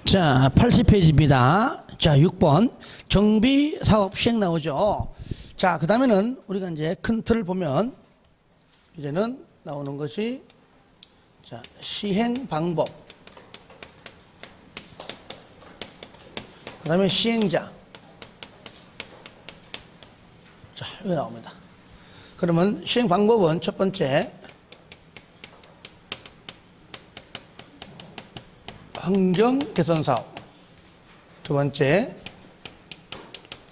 자, 80페이지입니다. 자, 6번. 정비 사업 시행 나오죠. 자, 그 다음에는 우리가 이제 큰 틀을 보면 이제는 나오는 것이 자, 시행 방법. 그 다음에 시행자. 자, 여기 나옵니다. 그러면 시행 방법은 첫 번째, 환경 개선 사업. 두 번째,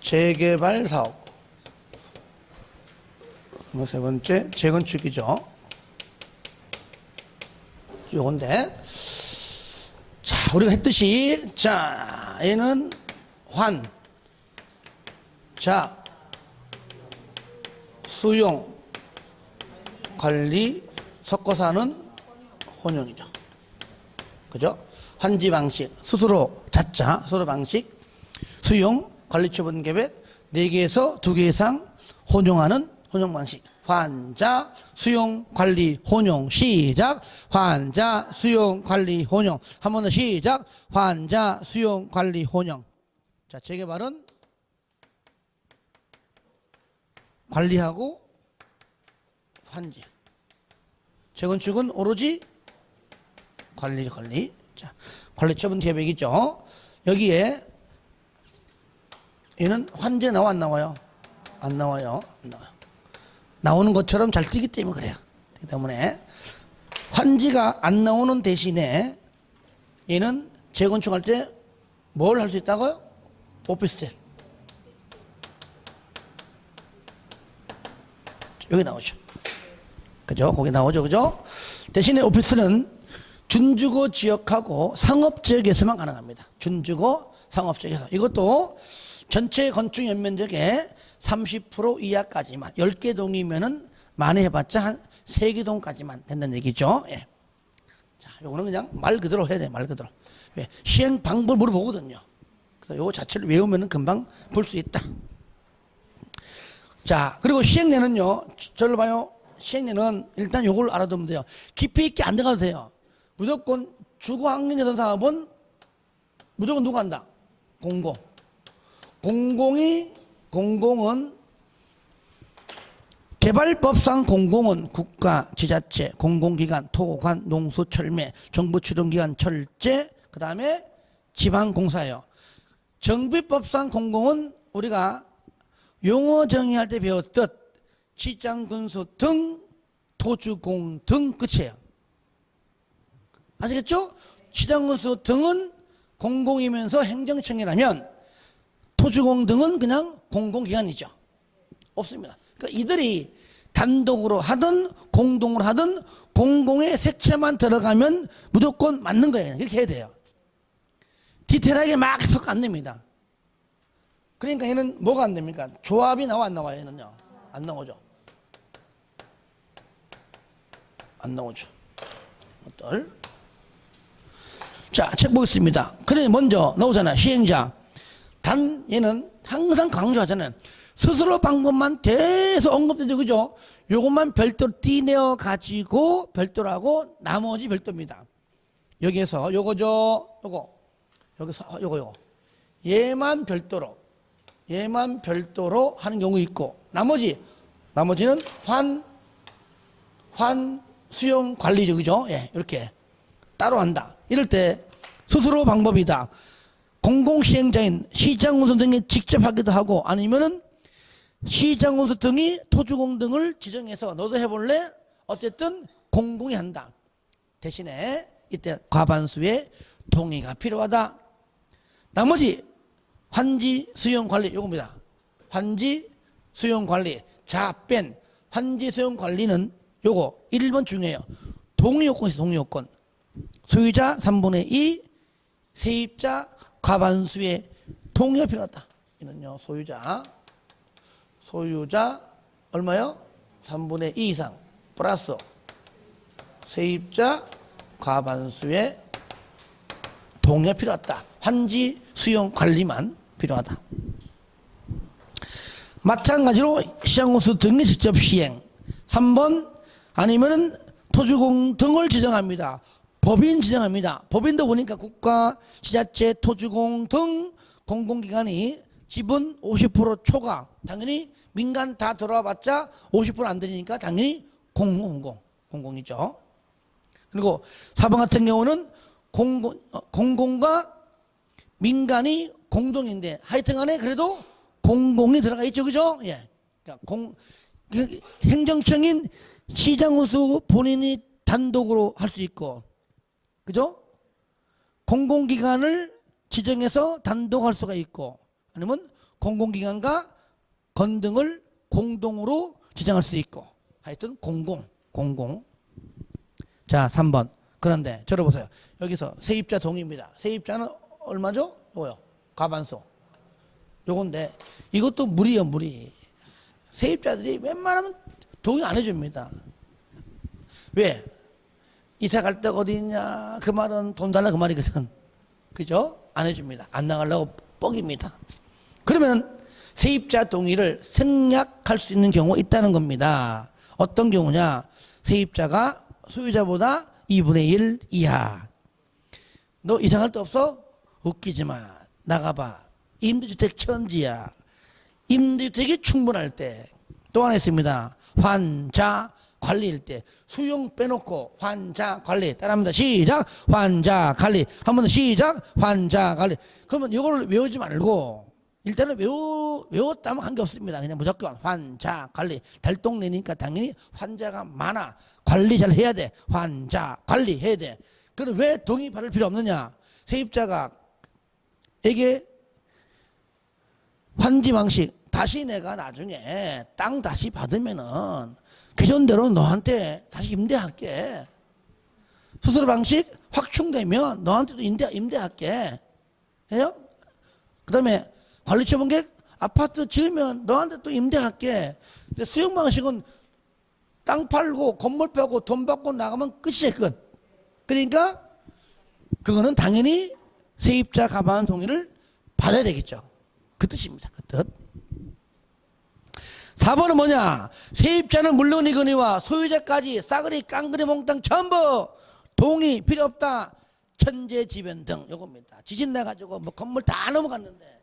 재개발 사업. 세 번째, 재건축이죠. 요건데, 자, 우리가 했듯이, 자, 얘는 환, 자, 수용, 관리, 섞어서 하는 혼용이죠. 그죠? 환지 방식, 스스로 자자, 스스로 방식, 수용, 관리 처분 계획, 4개에서 2개 이상 혼용하는 혼용 방식. 환자, 수용, 관리, 혼용, 시작. 환자, 수용, 관리, 혼용. 한 번 더 시작. 환자, 수용, 관리, 혼용. 자, 재개발은 관리하고 환지. 재건축은 오로지 관리. 자, 관리 처분 계획이죠. 여기에 얘는 환제 나와 안 나와요? 안 나와요. 안 나와요. 나오는 것처럼 잘 뜨기 때문에 그래요. 그렇기 때문에 환지가 안 나오는 대신에 얘는 재건축할 때 뭘 할 수 있다고요? 오피스텔. 여기 나오죠. 그죠? 거기 나오죠. 그죠? 대신에 오피스는 준주거 지역하고 상업지역에서만 가능합니다. 준주거 상업지역에서. 이것도 전체 건축 연면적의 30% 이하까지만, 10개 동이면은 많이 해봤자 한 3개 동까지만 된다는 얘기죠. 예. 자, 요거는 그냥 말 그대로 해야 돼요. 말 그대로. 왜? 시행 방법을 물어보거든요. 그래서 요거 자체를 외우면은 금방 볼 수 있다. 자, 그리고 시행례는요, 저를 봐요. 시행례는 일단 요걸 알아두면 돼요. 깊이 있게 안 들어가도 돼요. 무조건 주거 환경 개선 사업은 무조건 누가 한다? 공공. 공공은 개발법상 공공은 국가, 지자체, 공공기관, 토관, 농수, 철매, 정부 출연기관, 철제, 그 다음에 지방공사예요. 정비법상 공공은 우리가 용어 정의할 때 배웠듯 지장군수 등, 토주공 등 끝이에요. 아시겠죠? 지장군수 등은 공공이면서 행정청이라면 토주공 등은 그냥 공공기관이죠. 없습니다. 그러니까 이들이 단독으로 하든 공동으로 하든 공공의 색채만 들어가면 무조건 맞는 거예요. 그렇게 해야 돼요. 디테일하게 막 섞어 안 됩니다. 그러니까 얘는 뭐가 안 됩니까? 조합이 나와 안 나와요? 얘는요? 안 나오죠. 안 나오죠. 어떨? 자, 책 보겠습니다. 그래, 먼저 나오잖아. 시행자. 단, 얘는 항상 강조하잖아요. 스스로 방법만 계속 언급되죠. 그죠? 요것만 별도로 띠내어 가지고 별도로 하고 나머지 별도입니다. 여기에서 요거죠. 요거. 여기서 요거. 얘만 별도로 하는 경우 있고, 나머지는 수용 관리죠. 그죠? 예, 이렇게 따로 한다. 이럴 때 스스로 방법이다. 공공시행자인 시장운수 등이 직접 하기도 하고, 아니면은 시장운수 등이 토주공 등을 지정해서 너도 해볼래? 어쨌든 공공이 한다. 대신에 이때 과반수의 동의가 필요하다. 나머지 환지 수용 관리 요겁니다. 환지 수용 관리. 자, 뺀 환지 수용 관리는 요거 1번 중요해요. 동의 요건이 있어요. 동의 요건. 소유자 3분의 2, 세입자 과반수의 동의가 필요하다. 이는요, 소유자 얼마요? 3분의 2 이상 플러스 세입자 과반수의 동의가 필요하다. 환지 수용 관리만 필요하다. 마찬가지로 시장공수 등의 직접 시행. 3번 아니면은 토주공 등을 지정합니다. 법인 지정합니다. 법인도 보니까 국가, 지자체, 토지공 등 공공기관이 지분 50% 초과. 당연히 민간 다 들어와 봤자 50%안 되니까 당연히 공공이죠. 그리고 4번 같은 경우는 공공과 민간이 공동인데 하여튼 간에 그래도 공공이 들어가 있죠. 그죠? 예. 그러니까 행정청인 시장운수 본인이 단독으로 할 수 있고, 그죠? 공공기관을 지정해서 단독 할 수가 있고, 아니면 공공기관과 건등을 공동으로 지정할 수 있고, 하여튼 공공. 자, 3번. 그런데 들어보세요. 여기서 세입자 동의입니다. 세입자는 얼마죠? 요거요. 과반수. 요건데 이것도 무리요, 무리. 세입자들이 웬만하면 동의 안 해줍니다. 왜? 이사 갈 데가 어디 있냐? 그 말은 돈 달라 그 말이거든. 그죠? 안 해줍니다. 안 나가려고 뻑입니다. 그러면 세입자 동의를 생략할 수 있는 경우가 있다는 겁니다. 어떤 경우냐? 세입자가 소유자보다 2분의 1 이하. 너 이사 갈 데 없어? 웃기지 마. 나가봐. 임대주택 천지야. 임대주택이 충분할 때. 또 하나 있습니다. 환자 관리일 때. 수용 빼놓고 환자 관리. 따라합니다. 시작. 환자 관리. 한 번 더 시작. 환자 관리. 그러면 이거를 외우지 말고 일단은 외웠다면 한 게 없습니다. 그냥 무조건 환자 관리. 달동네니까 당연히 환자가 많아. 관리 잘 해야 돼. 환자 관리 해야 돼. 그럼 왜 동의 받을 필요 없느냐? 세입자가 에게 환지 방식 다시 내가 나중에 땅 다시 받으면은 기존대로 너한테 다시 임대할게. 수수료 방식 확충되면 너한테도 임대할게. 해요? 그 다음에 관리처분계획 아파트 지으면 너한테 또 임대할게. 근데 수용 방식은 땅 팔고 건물 팔고 돈 받고 나가면 끝이에요, 끝. 그러니까 그거는 당연히 세입자 가반 동의를 받아야 되겠죠. 그 뜻입니다. 그 뜻. 4번은 뭐냐? 세입자는 물론이거니와 소유자까지 싸그리 깡그리 몽땅 전부 동의 필요 없다. 천재지변 등 요겁니다. 지진 나가지고 뭐 건물 다 넘어갔는데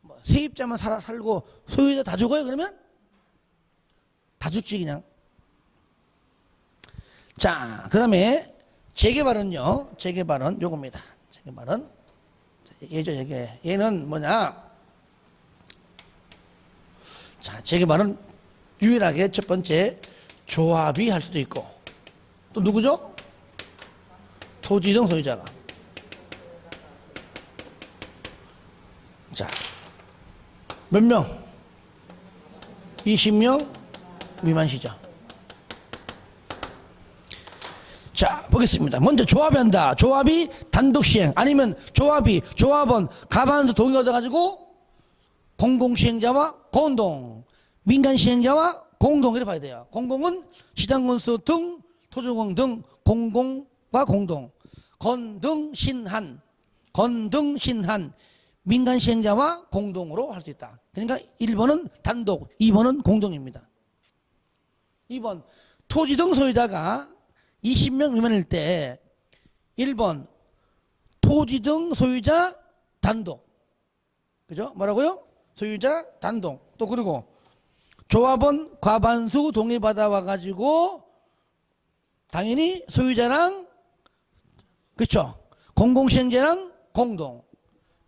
뭐 세입자만 살고 소유자 다 죽어요? 그러면 다 죽지 그냥. 자, 그 다음에 재개발은요. 재개발은 요겁니다. 재개발은 얘죠. 얘는 뭐냐? 자, 재개발은 유일하게 첫 번째 조합이 할 수도 있고 또 누구죠? 토지등 소유자가. 자, 몇 명? 20명 미만시죠. 자, 보겠습니다. 먼저 조합이 한다. 조합이 단독 시행 아니면 조합원 가반수 동의 얻어가지고 공공시행자와 공동, 민간시행자와 공동 이렇게 봐야 돼요. 공공은 시장군수 등 토지공 등 공공과 공동, 건등신한 민간시행자와 공동으로 할 수 있다. 그러니까 1번은 단독, 2번은 공동입니다. 2번 토지 등 소유자가 20명 미만일 때 1번 토지 등 소유자 단독. 그죠? 뭐라고요? 소유자 단독. 또 그리고 조합원 과반수 동의받아 와가지고 당연히 소유자랑 그렇죠? 공공시행자랑 공동,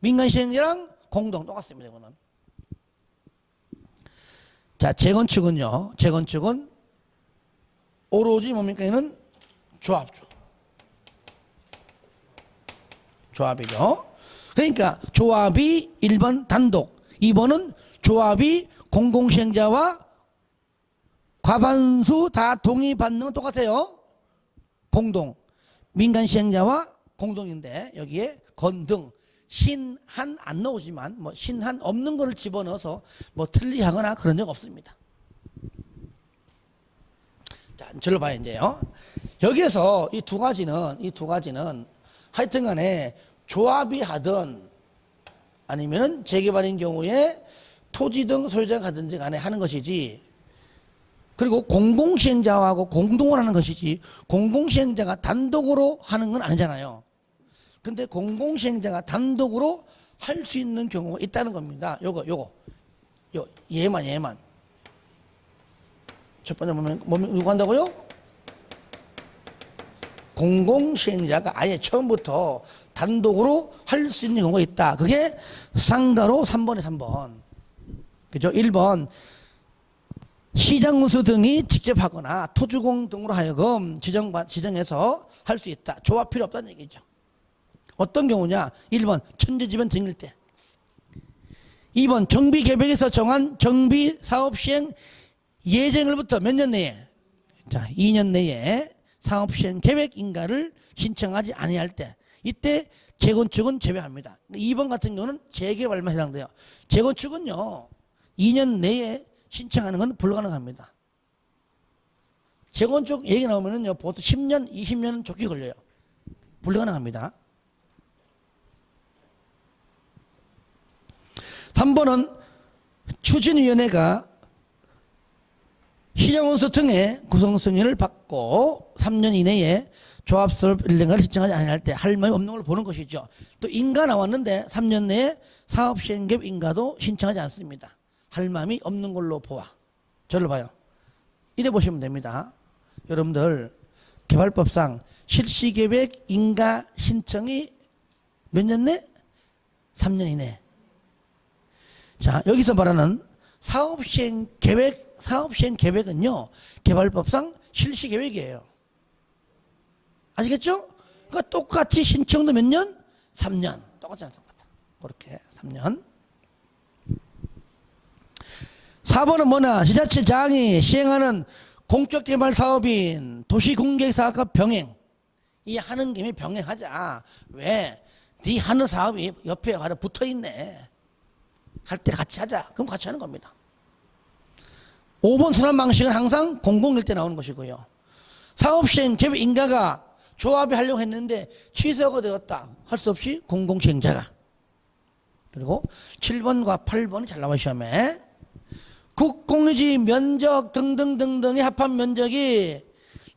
민간시행자랑 공동 똑같습니다. 이거는. 자, 재건축은요. 재건축은 오로지 뭡니까? 이는 조합죠. 조합이죠. 그러니까 조합이 1번 단독, 2번은 조합이 공공시행자와 과반수 다 동의받는 건 똑같아요. 공동, 민간시행자와 공동인데 여기에 건등, 신한 안 나오지만 뭐 신한 없는 거를 집어넣어서 뭐 틀리하거나 그런 적 없습니다. 자, 절로 봐요 이제요. 여기에서 이 두 가지는 하여튼 간에 조합이 하든 아니면은 재개발인 경우에 토지 등 소유자가 하든지 간에 하는 것이지 그리고 공공시행자하고 공동으로 하는 것이지 공공시행자가 단독으로 하는 건 아니잖아요. 근데 공공시행자가 단독으로 할 수 있는 경우가 있다는 겁니다. 얘만. 첫 번째 보면 누구 한다고요? 공공시행자가 아예 처음부터 단독으로 할 수 있는 경우가 있다. 그게 상가로 3번에 3번. 그죠? 1번. 시장운수 등이 직접 하거나 토주공 등으로 하여금 지정해서 할 수 있다. 조합 필요 없다는 얘기죠. 어떤 경우냐? 1번 천재지변 등일 때. 2번 정비계획에서 정한 정비사업시행 예정일부터 몇 년 내에, 자 2년 내에 사업시행 계획 인가를 신청하지 아니할 때, 이때 재건축은 제외합니다. 2번 같은 경우는 재개발만 해당돼요. 재건축은요 2년 내에 신청하는 건 불가능합니다. 재건축 얘기 나오면은요 보통 10년, 20년은 좋게 걸려요. 불가능합니다. 3번은 추진위원회가 시장원수 등의 구성 승인을 받고 3년 이내에 조합사업 인가를 신청하지 않을 때 할 말이 없는 걸 보는 것이죠. 또 인가 나왔는데 3년 내에 사업시행계획 인가도 신청하지 않습니다. 할 마음이 없는 걸로 보아. 저를 봐요. 이래 보시면 됩니다. 여러분들 개발법상 실시계획 인가 신청이 몇 년 내? 3년 이내. 자, 여기서 말하는 사업시행 계획은요 개발법상 실시계획이에요. 아시겠죠? 그러니까 똑같이 신청도 몇 년? 3년. 똑같지 않습니까? 그렇게 3년. 4번은 뭐냐? 지자체장이 시행하는 공적개발 사업인 도시공개사업과 병행. 이 하는 김에 병행하자. 왜? 네 하는 사업이 옆에 가서 붙어있네. 할 때 같이 하자. 그럼 같이 하는 겁니다. 5번 순환 방식은 항상 공공일 때 나오는 것이고요. 사업시행 계획 인가가 조합이 하려고 했는데 취소가 되었다. 할 수 없이 공공시행자가. 그리고 7번과 8번이 잘 나와 시험에. 국공유지 면적 등등등등의 합한 면적이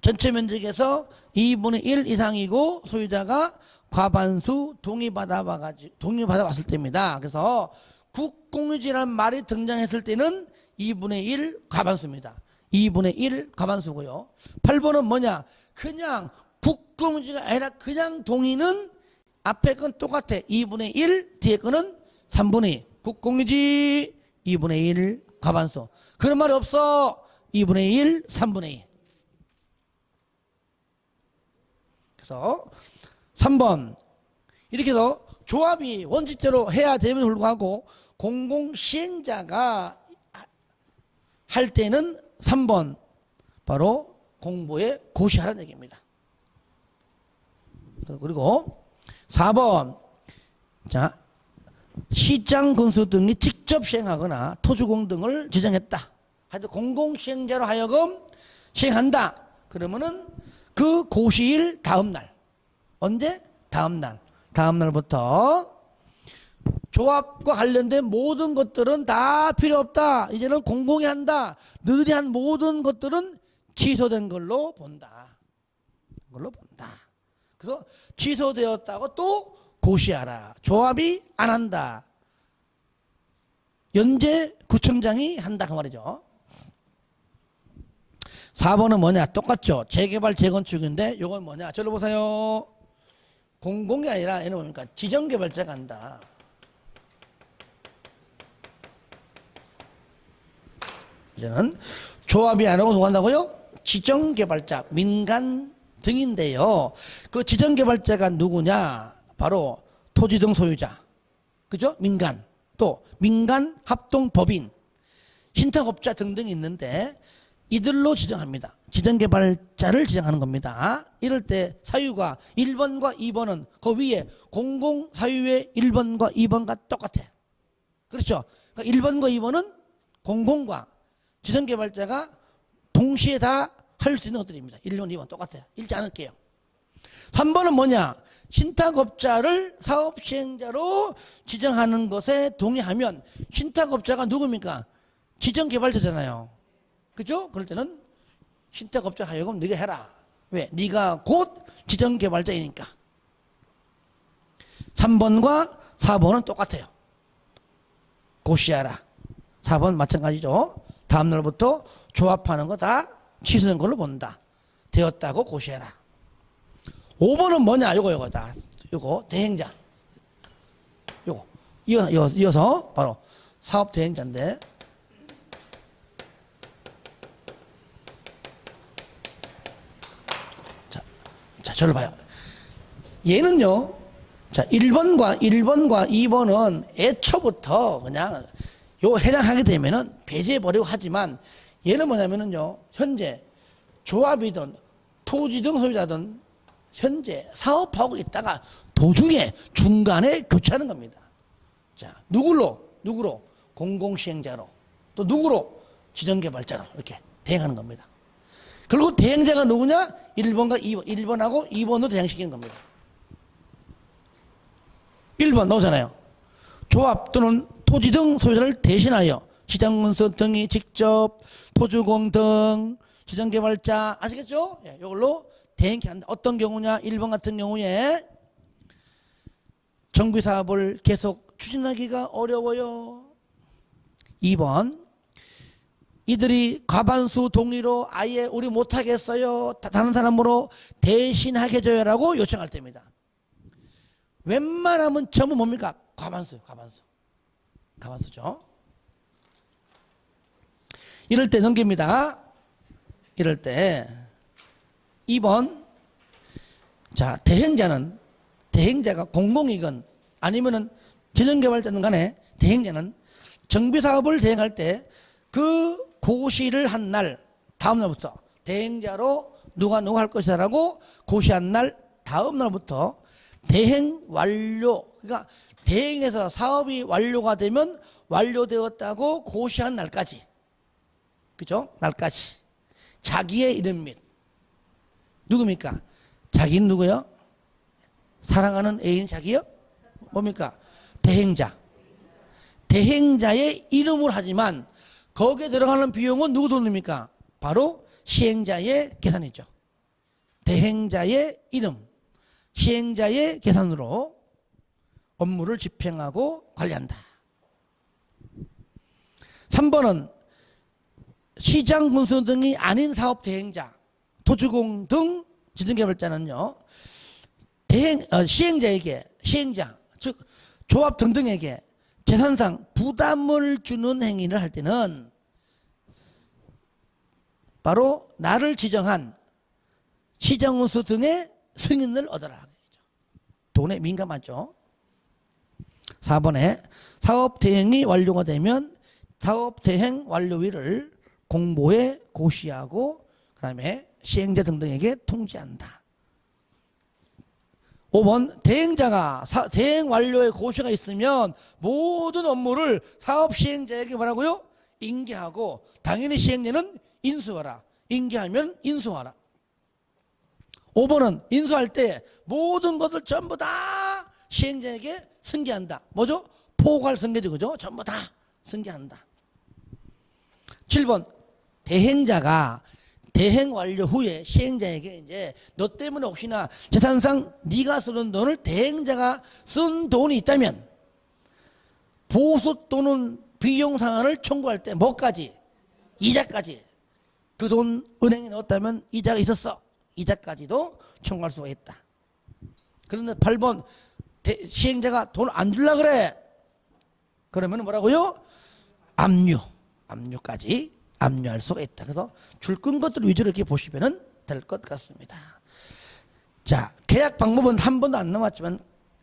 전체 면적에서 2분의 1 이상이고 소유자가 과반수 동의받아왔을 때입니다. 그래서 국공유지라는 말이 등장했을 때는 2분의 1 과반수입니다. 2분의 1 과반수고요. 8번은 뭐냐? 그냥 국공유지가 아니라 그냥 동의는 앞에 건 똑같아. 2분의 1, 뒤에 거는 3분의 2. 국공유지 2분의 1 과반수. 그런 말이 없어. 2분의 1, 3분의 2. 그래서 3번 이렇게 해서 조합이 원칙대로 해야 됨에도 불구하고 공공시행자가 할 때는 3번 바로 공보에 고시하라는 얘기입니다. 그리고 4번 자 시장 군수 등이 직접 시행하거나 토주공 등을 지정했다. 하여튼 공공시행자로 하여금 시행한다. 그러면은 그 고시일 다음날. 언제? 다음날. 다음날부터 조합과 관련된 모든 것들은 다 필요 없다. 이제는 공공이 한다. 너희들이 한 모든 것들은 취소된 걸로 본다. 그래서 취소되었다고 또 고시하라. 조합이 안 한다. 연재 구청장이 한다 그 말이죠. 4번은 뭐냐? 똑같죠. 재개발 재건축인데 이건 뭐냐? 저를 보세요. 공공이 아니라 얘는 뭡니까? 지정개발자가 한다. 이제는 조합이 안 하고 누가 한다고요? 지정개발자, 민간 등인데요. 그 지정개발자가 누구냐? 바로 토지 등 소유자. 그죠? 민간. 또 민간 합동법인, 신탁업자 등등이 있는데 이들로 지정합니다. 지정개발자를 지정하는 겁니다. 이럴 때 사유가 1번과 2번은 그 위에 공공사유의 1번과 2번과 똑같아. 그렇죠? 그러니까 1번과 2번은 공공과 지정개발자가 동시에 다 할 수 있는 것들입니다. 1번, 2번 똑같아요. 읽지 않을게요. 3번은 뭐냐? 신탁업자를 사업시행자로 지정하는 것에 동의하면 신탁업자가 누굽니까? 지정개발자잖아요. 그죠? 그럴 때는 신탁업자 하여금 네가 해라. 왜? 네가 곧 지정개발자이니까. 3번과 4번은 똑같아요. 고시하라. 4번 마찬가지죠. 다음 날부터 조합하는 거 다 취소된 걸로 본다. 되었다고 고시해라. 5번은 뭐냐? 요거다. 요거 대행자. 요거 이어서 바로 사업 대행자인데, 자 저를 봐요. 얘는요, 자 1번과 2번은 애초부터 그냥 요 해당하게 되면은 배제해버리고 하지만, 얘는 뭐냐면은요, 현재 조합이든 토지등 소유자든 현재 사업하고 있다가 도중에 중간에 교체하는 겁니다. 자, 누구로? 공공시행자로. 또 누구로? 지정개발자로. 이렇게 대행하는 겁니다. 그리고 대행자가 누구냐? 1번과 2번. 1번하고 2번도 대행시키는 겁니다. 1번 나오잖아요. 조합 또는 토지 등 소유자를 대신하여 시장문서 등이 직접 토주공 등 지정개발자, 아시겠죠? 예, 이걸로 대행케 한다. 어떤 경우냐? 1번 같은 경우에 정비사업을 계속 추진하기가 어려워요. 2번 이들이 과반수 동의로 아예 우리 못하겠어요, 다른 사람으로 대신하게 해줘요라고 요청할 때입니다. 웬만하면 전부 뭡니까? 과반수죠. 이럴 때 넘깁니다. 이럴 때 2번, 자 대행자가 공공이건 아니면은 지정개발자든 간에 대행자는 정비사업을 대행할 때 그 고시를 한 날 다음 날부터 대행자로 누가 할 것이라고 고시한 날 다음 날부터 대행 완료, 그러니까 대행해서 사업이 완료가 되면 완료되었다고 고시한 날까지, 그죠? 날까지 자기의 이름 및 누굽니까? 자기는 누구요? 사랑하는 애인 자기요? 뭡니까? 대행자의 이름을 하지만 거기에 들어가는 비용은 누구 돈입니까? 바로 시행자의 계산이죠. 대행자의 이름, 시행자의 계산으로 업무를 집행하고 관리한다. 3번은 시장군수 등이 아닌 사업 대행자, 토주공 등 지정개발자는요, 시행자, 즉 조합 등등에게 재산상 부담을 주는 행위를 할 때는 바로 나를 지정한 시장군수 등의 승인을 얻어라. 돈에 민감하죠. 4번에 사업 대행이 완료가 되면 사업 대행 완료일을 공보에 고시하고 그 다음에 시행자 등등에게 통지한다. 5번 대행자가 대행 완료의 고시가 있으면 모든 업무를 사업 시행자에게 뭐라고요? 인계하고 당연히 시행자는 인수하라. 인계하면 인수하라. 5번은 인수할 때 모든 것을 전부 다 시행자에게 승계한다. 뭐죠? 포괄 승계죠. 그죠? 전부 다 승계한다. 7번 대행자가 대행 완료 후에 시행자에게 이제 너 때문에 혹시나 재산상 네가 쓰는 돈을 대행자가 쓴 돈이 있다면 보수 또는 비용 상환을 청구할 때 뭐까지? 이자까지. 그 돈 은행에 넣었다면 이자가 있었어. 이자까지도 청구할 수가 있다. 그런데 8번 시행자가 돈 안 주려고 그래. 그러면 뭐라고요? 압류까지 압류할 수가 있다. 그래서 줄 끈 것들 위주로 이렇게 보시면 될 것 같습니다. 자, 계약 방법은 한 번도 안 남았지만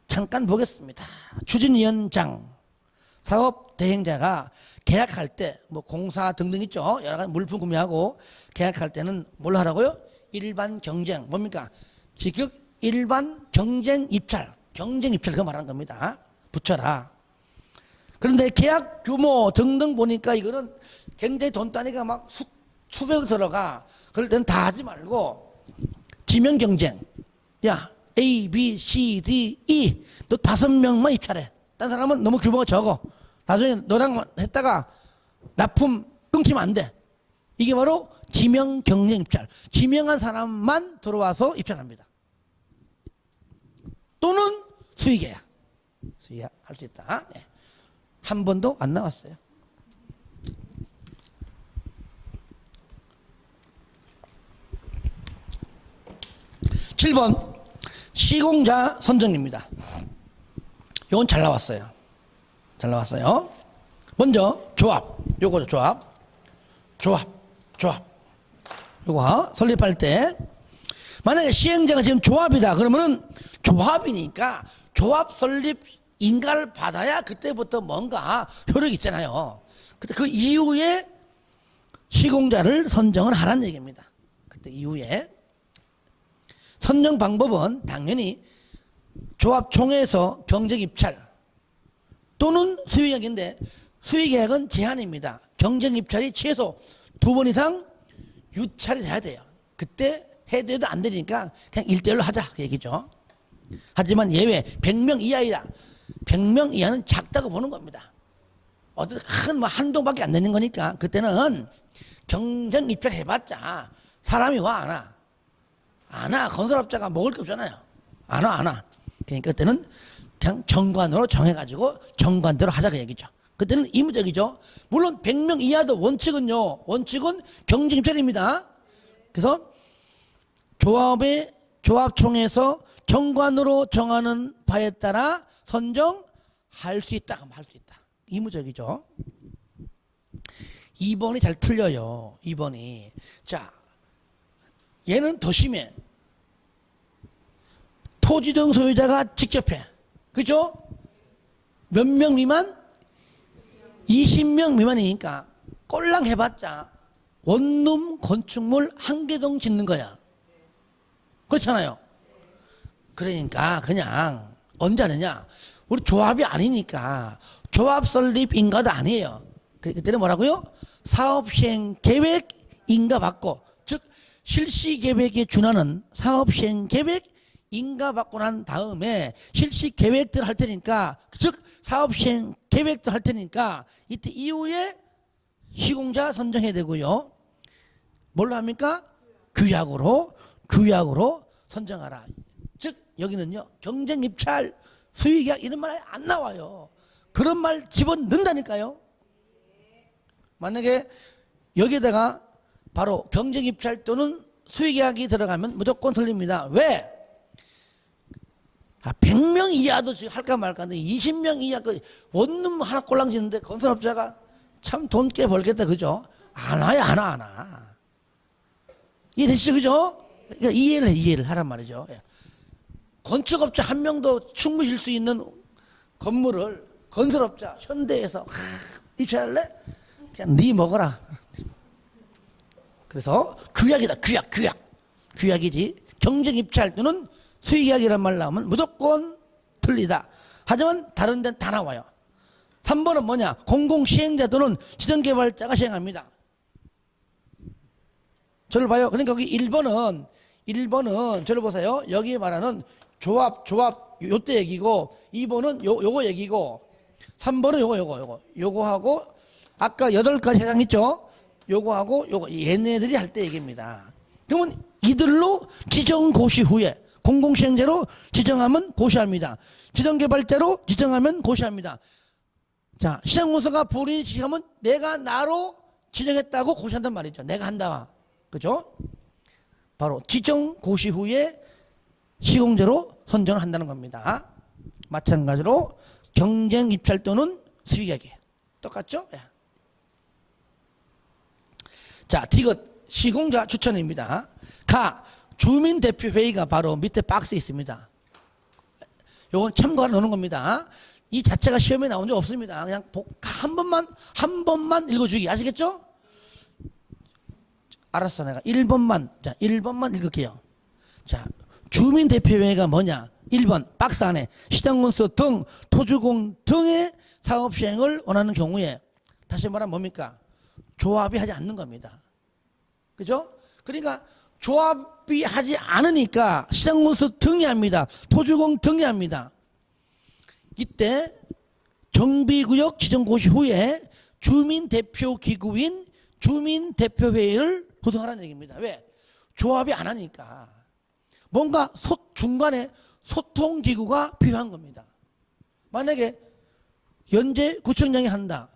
잠깐 보겠습니다. 추진위원장, 사업 대행자가 계약할 때 뭐 공사 등등 있죠. 여러 가지 물품 구매하고 계약할 때는 뭘 하라고요? 일반 경쟁, 뭡니까? 즉 일반 경쟁 입찰 그거 말하는 겁니다. 붙여라. 그런데 계약 규모 등등 보니까 이거는 굉장히 돈 단위가 막 수백 들어가. 그럴 때는 다 하지 말고 지명 경쟁. 야, A, B, C, D, E 너 5명만 입찰해. 딴 사람은 너무 규모가 적어. 나중에 너랑 했다가 납품 끊기면 안 돼. 이게 바로 지명 경쟁 입찰. 지명한 사람만 들어와서 입찰합니다. 또는 수의계약. 수의계약 할 수 있다. 네. 한 번도 안 나왔어요. (7번) 시공자 선정입니다. 이건 잘 나왔어요. 잘 나왔어요. 먼저 조합. 요거죠. 조합. 요거 설립할 때 만약에 시행자가 지금 조합이다 그러면은 조합이니까 조합 설립 인가를 받아야 그때부터 뭔가 효력이 있잖아요. 그때 그 이후에 시공자를 선정을 하라는 얘기입니다. 그때 이후에 선정 방법은 당연히 조합총회에서 경쟁 입찰 또는 수의계약인데 수의계약은 제한입니다. 경쟁 입찰이 최소 2번 이상 유찰이 돼야 돼요. 그때 해도 안 되니까 그냥 1대1로 하자 그 얘기죠. 하지만 예외 100명 이하이다. 100명 이하는 작다고 보는 겁니다. 어떤 큰 뭐 한동밖에 안 되는 거니까 그때는 경쟁 입찰 해봤자 사람이 와 안 와. 건설업자가 먹을 게 없잖아요. 안 와. 그러니까 그때는 그냥 정관으로 정해가지고 정관대로 하자 그 얘기죠. 그때는 임의적이죠. 물론 100명 이하도 원칙은 경쟁 입찰입니다. 그래서 조합총회에서 정관으로 정하는 바에 따라 선정할 수 있다. 그럼 할 수 있다. 의무적이죠. 2번이 잘 틀려요. 2번이. 자, 얘는 더 심해. 토지 등 소유자가 직접 해. 그죠? 몇 명 미만? 20명 미만이니까 꼴랑 해봤자 원룸 건축물 한 개동 짓는 거야. 그렇잖아요. 그러니까 그냥 언제 하느냐? 우리 조합이 아니니까 조합 설립 인가도 아니에요. 그때는 뭐라고요? 사업 시행 계획 인가 받고, 즉 실시 계획에 준하는 사업 시행 계획 인가 받고 난 다음에 실시 계획들 할 테니까, 즉 사업 시행 계획도 할 테니까 이때 이후에 시공자 선정해야 되고요. 뭘로 합니까? 규약으로 선정하라. 즉 여기는요, 경쟁 입찰, 수의계약 이런 말 안 나와요. 그런 말 집어넣는다니까요. 만약에 여기에다가 바로 경쟁 입찰 또는 수의계약이 들어가면 무조건 틀립니다. 왜? 100명 이하도 지금 할까 말까 하는데 20명 이하 원룸 하나 꼴랑 짓는데 건설업자가 참 돈 꽤 벌겠다. 그죠? 안 와. 이해되시죠? 그죠? 그러니까 이해를 하란 말이죠. 건축업자 한 명도 충분히 질 수 있는 건물을 건설업자 현대에서 입찰할래? 그냥 네 먹어라. 그래서 규약이다. 규약이지. 경쟁 입찰 또는 수의계약이란 말 나오면 무조건 틀리다. 하지만 다른 데는 다 나와요. 3번은 뭐냐? 공공시행자 또는 지정개발자가 시행합니다. 저를 봐요. 그러니까 여기 1번은 저를 보세요. 여기 말하는 조합 요때 얘기고, 2번은 요거 얘기고, 3번은 요거하고 아까 8가지 해당했죠? 요거하고 요거 얘네들이 할 때 얘기입니다. 그러면 이들로 지정 고시 후에 공공시행자로 지정하면 고시합니다. 지정개발자로 지정하면 고시합니다. 자, 시장공사가 본인이 지정하면 내가 나로 지정했다고 고시한단 말이죠. 내가 한다. 그죠? 바로 지정 고시 후에 시공자로 선정을 한다는 겁니다. 마찬가지로 경쟁 입찰 또는 수의계약이 똑같죠? 예. 자, 디귿 시공자 추천입니다. 가 주민대표회의가 바로 밑에 박스에 있습니다. 요건 참고하러 넣는 겁니다. 이 자체가 시험에 나온 적 없습니다. 그냥 한 번만 읽어주기. 아시겠죠? 알았어. 내가 1번만 읽을게요. 자, 주민대표회의가 뭐냐? 1번 박스 안에 시장군수 등 토주공 등의 사업 시행을 원하는 경우에, 다시 말하면 뭡니까? 조합이 하지 않는 겁니다. 그죠? 그러니까 조합이 하지 않으니까 시장군수 등이 합니다. 토주공 등이 합니다. 이때 정비구역 지정 고시 후에 주민대표기구인 주민대표회의를 구성하라는 얘기입니다. 왜? 조합이 안 하니까. 뭔가 중간에 소통기구가 필요한 겁니다. 만약에 연재 구청장이 한다.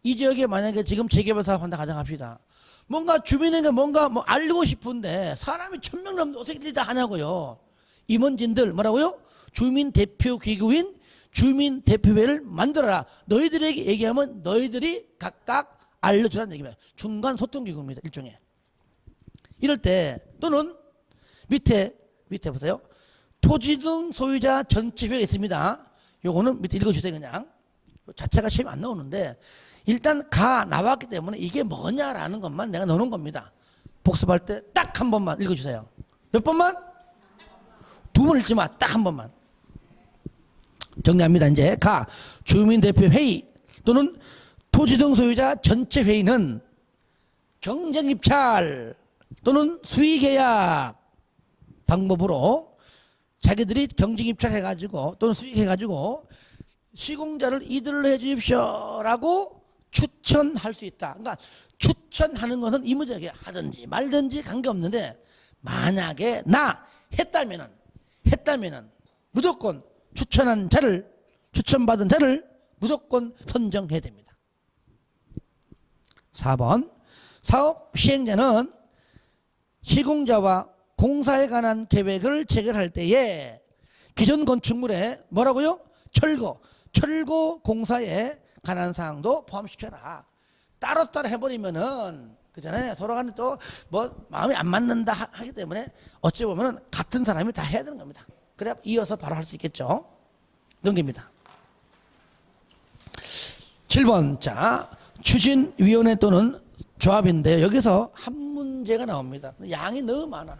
이 지역에 만약에 지금 재개발 사업 한다 가정합시다. 뭔가 주민에게 뭔가 뭐 알리고 싶은데 사람이 1000명 넘는데 어떻게 일다 하냐고요. 임원진들 뭐라고요? 주민대표기구인 주민대표회를 만들어라. 너희들에게 얘기하면 너희들이 각각 알려주라는 얘기입니다. 중간 소통기구입니다. 일종의. 이럴 때 또는 밑에 보세요. 토지 등 소유자 전체회가 있습니다. 요거는 밑에 읽어주세요. 그냥 자체가 시험에 안 나오는데 일단 나왔기 때문에 이게 뭐냐라는 것만 내가 넣는 겁니다. 복습할 때 딱 한 번만 읽어주세요. 몇 번만? 2번 읽지 마. 딱 한 번만. 정리합니다. 이제 주민대표회의 또는 토지 등 소유자 전체 회의는 경쟁입찰 또는 수의계약 방법으로 자기들이 경쟁입찰 해가지고 또는 수의해가지고 시공자를 이들로 해 주십시오라고 추천할 수 있다. 그러니까 추천하는 것은 이무적이야. 하든지 말든지 관계없는데 만약에 했다면은 무조건 추천받은 자를 무조건 선정해야 됩니다. 4번 사업 시행자는 시공자와 공사에 관한 계획을 체결할 때에 기존 건축물에 뭐라고요? 철거 공사에 관한 사항도 포함시켜라. 따로따로 해버리면은 그잖아요. 서로 간에 또 뭐 마음이 안 맞는다 하기 때문에 어찌 보면은 같은 사람이 다 해야 되는 겁니다. 그래야 이어서 바로 할 수 있겠죠. 넘깁니다. 7번 자 추진위원회 또는 조합인데 여기서 한 문제가 나옵니다. 양이 너무 많아.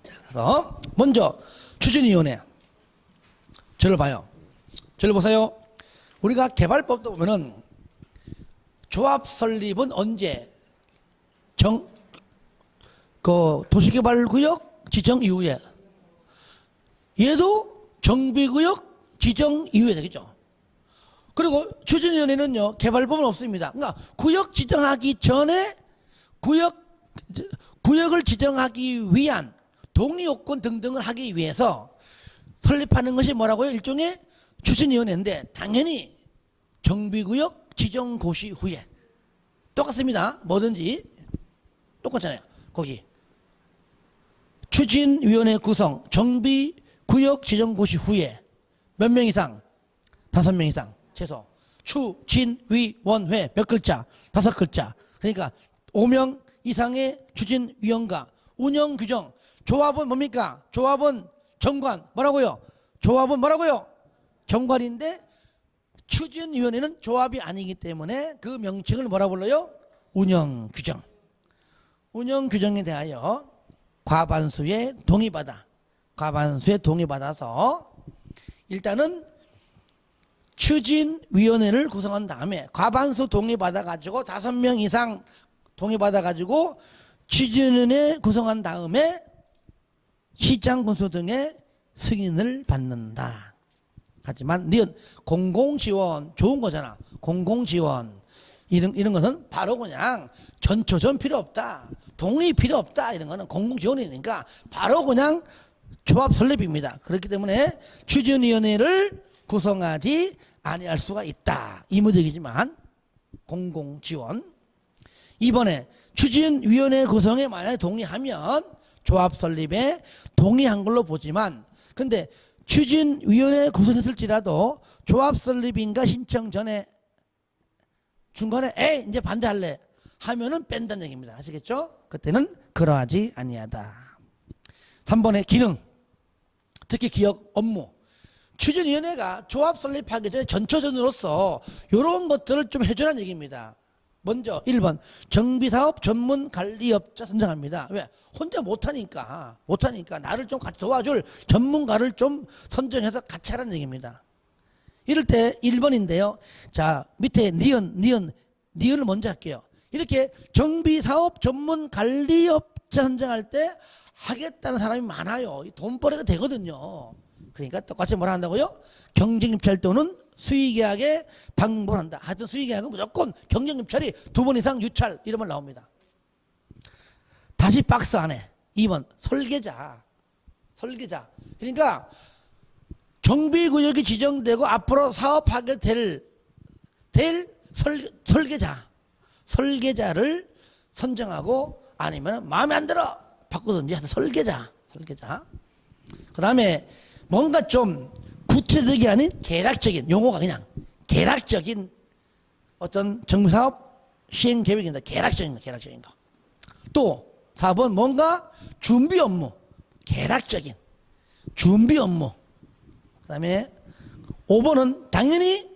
자, 그래서 먼저 추진위원회. 저를 봐요. 저를 보세요. 우리가 개발법도 보면은 조합 설립은 언제? 도시개발구역 지정 이후에. 얘도 정비구역 지정 이후에 되겠죠. 그리고 추진위원회는요, 개발법은 없습니다. 그러니까 구역 지정하기 전에 구역을 지정하기 위한 동의요건 등등을 하기 위해서 설립하는 것이 뭐라고요? 일종의 추진위원회인데 당연히 정비구역 지정 고시 후에 똑같습니다. 뭐든지 똑같잖아요. 거기 추진위원회 구성 정비구역 지정 고시 후에 몇 명 이상? 5명 이상 최소. 추진위원회 몇 글자? 5글자. 그러니까 5명 이상의 추진위원과 운영규정. 조합은 뭡니까? 조합은 정관. 뭐라고요? 조합은 뭐라고요? 정관인데 추진위원회는 조합이 아니기 때문에 그 명칭을 뭐라 불러요? 운영규정. 운영규정에 대하여 과반수의 동의받아서 일단은 추진위원회를 구성한 다음에 과반수 동의받아가지고 5명 이상 동의받아가지고 추진위원회 구성한 다음에 시장군수 등의 승인을 받는다. 하지만 공공지원 좋은 거잖아. 공공지원 이런 것은 바로 그냥 전초전 필요 없다. 동의 필요 없다. 이런 거는 공공지원이니까 바로 그냥 조합 설립입니다. 그렇기 때문에 추진위원회를 구성하지 아니할 수가 있다. 의무적이지만 공공지원. 이번에 추진위원회 구성에 만약에 동의하면 조합 설립에 동의한 걸로 보지만 근데 추진위원회 구성했을지라도 조합 설립인가 신청 전에 중간에 이제 반대할래 하면은 뺀다는 얘기입니다. 아시겠죠? 그때는 그러하지 아니하다. 3번의 기능, 특히 기업 업무. 추진위원회가 조합 설립하기 전에 전초전으로서 이런 것들을 좀 해주라는 얘기입니다. 먼저 1번 정비사업 전문관리업자 선정합니다. 왜? 혼자 못하니까 나를 좀 같이 도와줄 전문가를 좀 선정해서 같이 하라는 얘기입니다. 이럴 때 1번인데요. 자 밑에 니은을 먼저 할게요. 이렇게 정비사업 전문관리업자 선정할 때 하겠다는 사람이 많아요. 돈벌이가 되거든요. 그러니까 똑같이 뭐라 한다고요? 경쟁입찰 또는 수의계약에 방문한다. 하여튼 수의계약은 무조건 경쟁력 처리 2번 이상 유찰 이러면 나옵니다. 다시 박스 안에 2번 설계자. 그러니까 정비구역이 지정되고 앞으로 사업하게 될 설계자를 선정하고 아니면 마음에 안 들어 바꾸든지 하여튼 설계자. 그 다음에 뭔가 좀 구체적이 아닌 계략적인 용어가 그냥 계략적인 어떤 정비사업 시행 계획입니다. 계략적인 거. 또 4번 뭔가 준비 업무. 계략적인 준비 업무. 그 다음에 5번은 당연히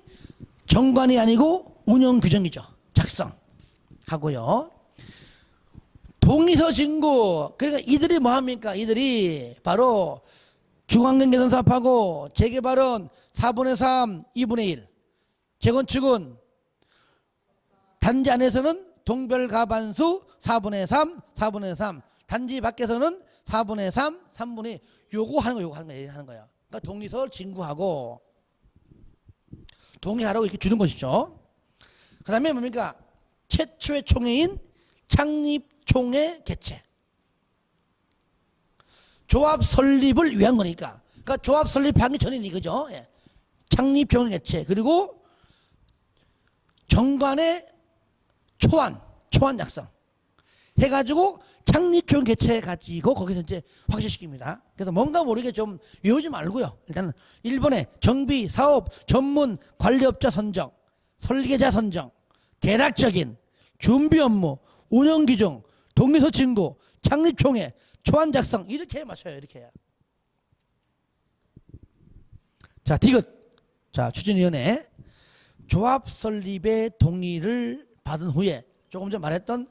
정관이 아니고 운영 규정이죠. 작성하고요. 동의서 진구. 그러니까 이들이 뭐합니까? 이들이 바로 중앙경 개선 사업하고 재개발은 4분의 3, 2분의 1. 재건축은 단지 안에서는 동별 가반수 4분의 3, 4분의 3. 단지 밖에서는 4분의 3, 3분의 1. 요거 하는 거야. 그러니까 동의서를 진구하고 동의하라고 이렇게 주는 것이죠. 그 다음에 뭡니까? 최초의 총회인 창립총회 개최. 조합 설립을 위한 거니까. 그러니까 조합 설립하기 전이니 그죠? 예. 창립총회 개최. 그리고 정관의 초안 작성 해가지고 창립총회 개최 가지고 거기서 이제 확실시킵니다. 그래서 뭔가 모르게 좀 외우지 말고요. 일단은 1번에 정비, 사업, 전문, 관리업자 선정, 설계자 선정, 계략적인, 준비 업무, 운영 규정, 동의서 진구, 창립총회, 초안 작성 이렇게 맞춰요. 이렇게 해요. 자, 디귿. 자, 추진위원회 조합 설립의 동의를 받은 후에 조금 전 말했던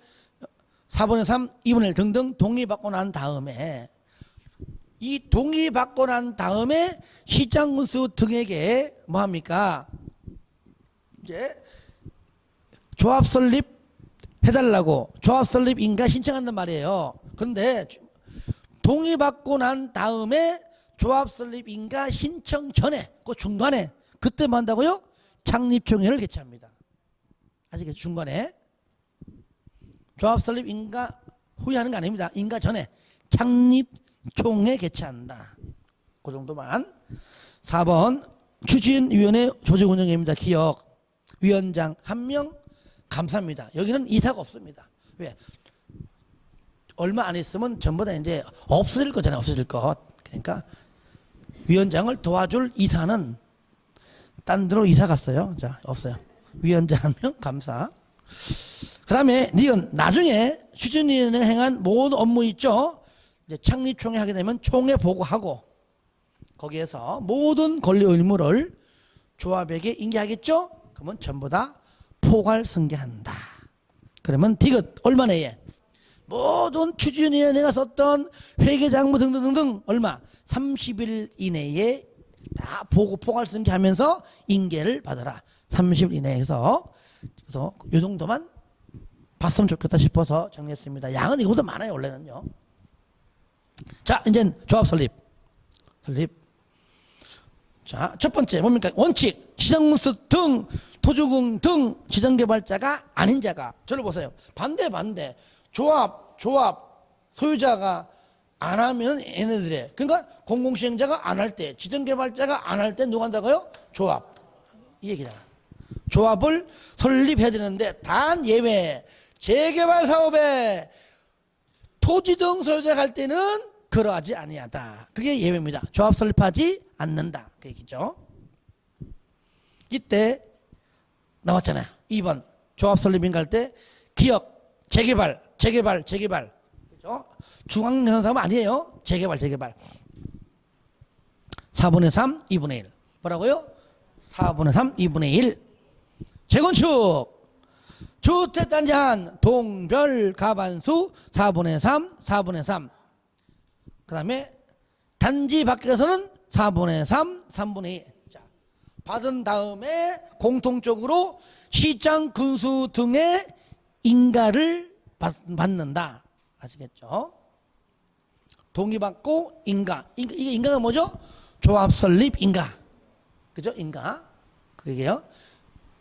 4분의 3, 2분의 1 등등 동의받고 난 다음에 이 동의받고 난 다음에 시장군수 등에게 뭐합니까? 이제 조합 설립 해달라고 조합 설립 인가 신청한단 말이에요. 그런데 동의받고 난 다음에 조합 설립 인가 신청 전에 그 중간에 그때 뭐 한다고요? 창립총회를 개최합니다. 아시겠죠? 중간에 조합 설립 인가 후에 하는 거 아닙니다. 인가 전에 창립총회 개최한다. 그 정도만. 4번 추진위원회 조직운영입니다. 기억. 위원장 1명 감사합니다. 여기는 이사가 없습니다. 왜? 얼마 안 있으면 전부 다 이제 없어질 거잖아요. 없어질 것. 그러니까 위원장을 도와줄 이사는 딴 데로 이사 갔어요. 자, 없어요. 위원장 1명 감사. 그 다음에 니은 나중에 추진위원회 행한 모든 업무 있죠. 이제 창립총회 하게 되면 총회 보고하고 거기에서 모든 권리 의무를 조합에게 인계하겠죠. 그러면 전부 다 포괄 승계한다. 그러면 디귿 얼마 내에 모든 추진위원회가 썼던 회계장부 등등 얼마 30일 이내에 다 보고 포괄 승계하면서 인계를 받아라. 30일 이내에서 그래서 이 정도만 봤으면 좋겠다 싶어서 정리했습니다. 양은 이거보다 많아요. 원래는요. 자, 이제 조합 설립. 자, 첫 번째 뭡니까? 원칙 시장군수 등 토주공 등 지정개발자가 아닌 자가. 저를 보세요. 반대 조합 소유자가 안 하면 얘네들의 그러니까 공공시행자가 안 할 때 지정개발자가 안 할 때 누가 한다고요? 조합. 이 얘기잖아. 조합을 설립해야 되는데 단 예외 재개발 사업에 토지 등 소유자가 할 때는 그러하지 아니하다. 그게 예외입니다. 조합 설립하지 않는다. 그 얘기죠. 이때 나왔잖아요. 2번 조합 설립인가 할 때 기업 재개발 그죠? 중앙개선 사업 아니에요. 재개발 4분의 3 2분의 1 뭐라고요? 4분의 3 2분의 1 재건축 주택단지 한 동별 가반수 4분의 3 4분의 3 그 다음에 단지 밖에서는 4분의 3 3분의 2 자, 받은 다음에 공통적으로 시장 군수 등의 인가를 받는다. 아시겠죠? 동의받고 인가. 이게 인가가 뭐죠? 조합 설립 인가. 그죠? 인가. 그게요.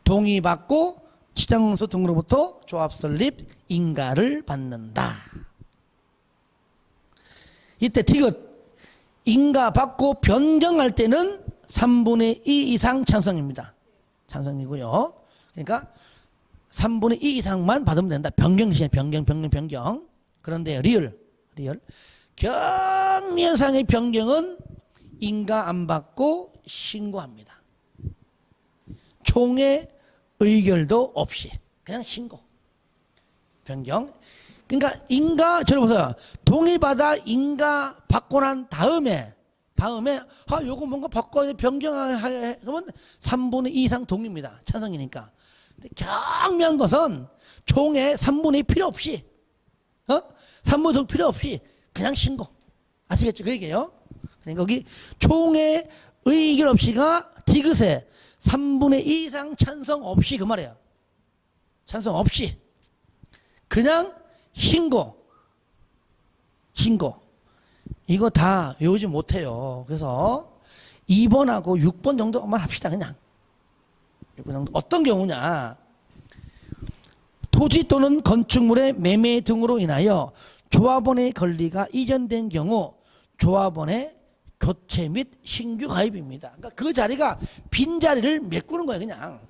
동의받고 시장군수 등으로부터 조합 설립 인가를 받는다. 이때 디귿 인가 받고 변경할 때는 3분의 2 이상 찬성입니다. 찬성이고요. 그러니까 3분의 2 이상만 받으면 된다. 변경 시에 변경. 그런데 리얼 경미현상의 변경은 인가 안 받고 신고합니다. 총회 의결도 없이 그냥 신고. 변경. 그러니까 인가 저를 보세요. 동의받아 인가 받고 난 다음에 요거 뭔가 바꿔야 변경해 그러면 3분의 2 이상 동의입니다. 찬성이니까. 근데 경미한 것은 총회 3분의 2 필요 없이 3분의 2 필요 없이 그냥 신고. 아시겠죠? 그 얘기예요. 그러니까 거기 총회 의결 없이가 디귿에 3분의 2 이상 찬성 없이 그 말이에요. 찬성 없이 그냥 신고. 이거 다 외우지 못해요. 그래서 2번하고 6번 정도만 합시다. 그냥 6번 정도. 어떤 경우냐, 토지 또는 건축물의 매매 등으로 인하여 조합원의 권리가 이전된 경우 조합원의 교체 및 신규 가입입니다. 그러니까 그 자리가 빈 자리를 메꾸는 거예요. 그냥.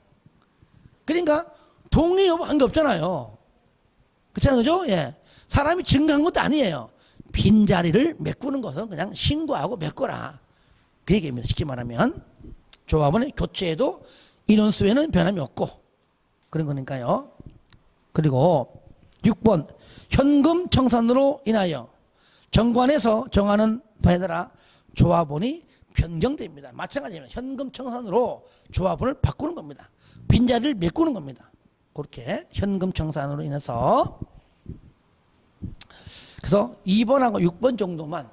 그러니까 동의 여부한 게 없잖아요. 그렇잖아요. 그죠? 예. 사람이 증가한 것도 아니에요. 빈 자리를 메꾸는 것은 그냥 신고하고 메꿔라. 그 얘기입니다. 쉽게 말하면 조합원의 교체에도 인원수에는 변함이 없고 그런 거니까요. 그리고 6번 현금 청산으로 인하여 정관에서 정하는 바에 따라 조합원이 변경됩니다. 마찬가지입니다. 현금 청산으로 조합원을 바꾸는 겁니다. 빈자리를 메꾸는 겁니다. 그렇게 현금 청산으로 인해서. 그래서 2번하고 6번 정도만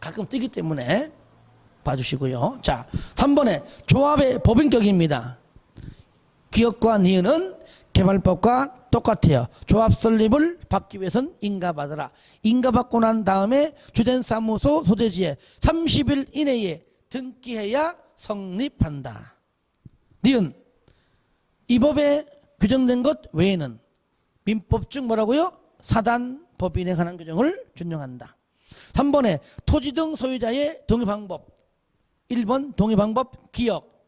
가끔 뜨기 때문에 봐주시고요. 자, 3번에 조합의 법인격입니다. 기업과 니은은 개발법과 똑같아요. 조합 설립을 받기 위해서는 인가받으라. 인가받고 난 다음에 주된 사무소 소재지에 30일 이내에 등기해야 성립한다. 니은 이 법에 규정된 것 외에는 민법 중 뭐라고요? 사단 법인에 관한 규정을 준용한다. 3번에 토지 등 소유자의 동의 방법. 1번 동의 방법 기억.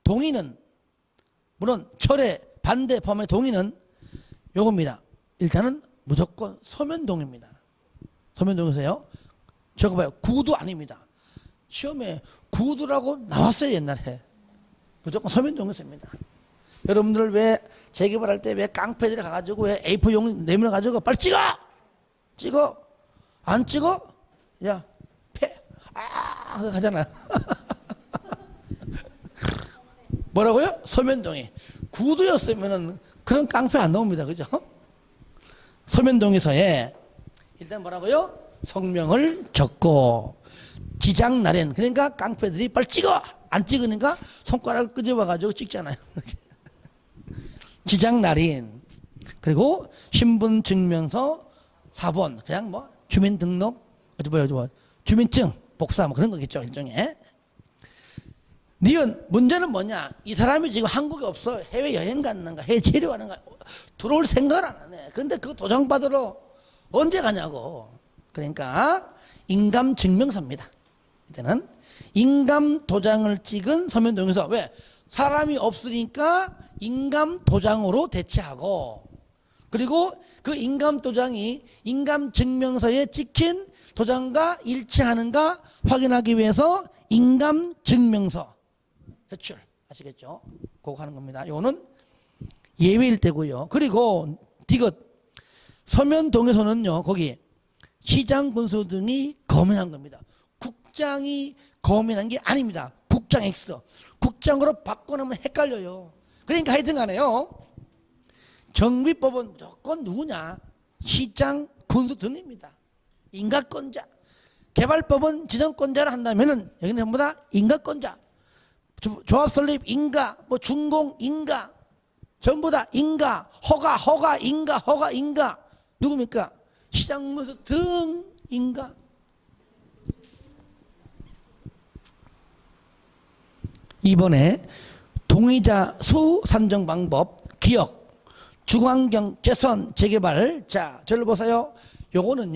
동의는 물론 철회 반대 범의 동의는 요겁니다. 일단은 무조건 서면 동의입니다. 서면 동의세요. 저거 봐요. 구두 아닙니다. 시험에 구두라고 나왔어요. 옛날에. 무조건 서면 동의서입니다. 여러분들 왜 재개발할 때 왜 깡패들이 가가지고 왜 A4용 내밀어가지고 빨리 찍어 안 찍어 야 패 하잖아. 뭐라고요? 서면동의. 구두였으면은 그런 깡패 안 나옵니다. 그죠? 서면동의서에 일단 뭐라고요? 성명을 적고 지장 날엔 그러니까 깡패들이 빨리 찍어 안 찍으니까 손가락을 끄집어가지고 찍잖아요. 지장 날인 그리고 신분증명서 4번 그냥 뭐 주민등록 주민증 복사 뭐 그런 거겠죠. 일종의. 니은 문제는 뭐냐, 이 사람이 지금 한국에 없어. 해외여행 갔는가 해외 체류하는가 들어올 생각을 안 하네. 근데 그거 도장받으러 언제 가냐고. 그러니까 인감증명서입니다. 이때는 인감도장을 찍은 서면동의서. 왜? 사람이 없으니까 인감도장으로 대체하고, 그리고 그 인감도장이 인감증명서에 찍힌 도장과 일치하는가 확인하기 위해서 인감증명서 제출. 아시겠죠? 그거 하는 겁니다. 이거는 예외일 때고요. 그리고 디귿 서면동의서는요, 거기 시장 군수 등이 검인한 겁니다. 국장이 검인한 게 아닙니다. 국장 X. 국장으로 바꿔놓으면 헷갈려요. 그러니까 하여튼 간에요, 정비법은 무조건 누구냐? 시장 군수 등입니다. 인가권자. 개발법은 지정권자를 한다면은 여기는 전부 다 인가권자. 조합 설립 인가, 뭐 준공 인가, 전부 다 인가, 허가 인가. 누굽니까? 시장군수 등 인가. 이번에 동의자 수 산정 방법, 기억, 주거환경 개선, 재개발. 자, 저를 보세요. 요거는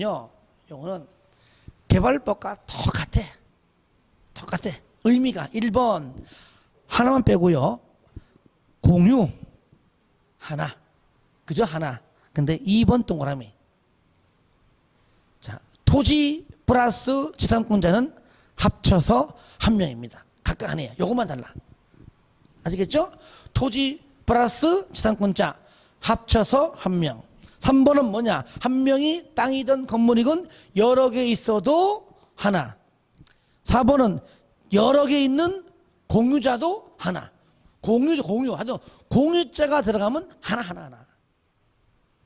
개발법과 똑같아. 의미가 1번 하나만 빼고요. 공유 하나. 그죠? 하나. 근데 2번 동그라미. 자, 토지 플러스 지상권자는 합쳐서 한 명입니다. 각각 하나예요. 요것만 달라. 아시겠죠? 토지 플러스 지상권자 합쳐서 한 명. 3번은 뭐냐? 한 명이 땅이든 건물이건 여러 개 있어도 하나. 4번은 여러 개 있는 공유자도 하나. 공유. 하여튼 공유자가 들어가면 하나.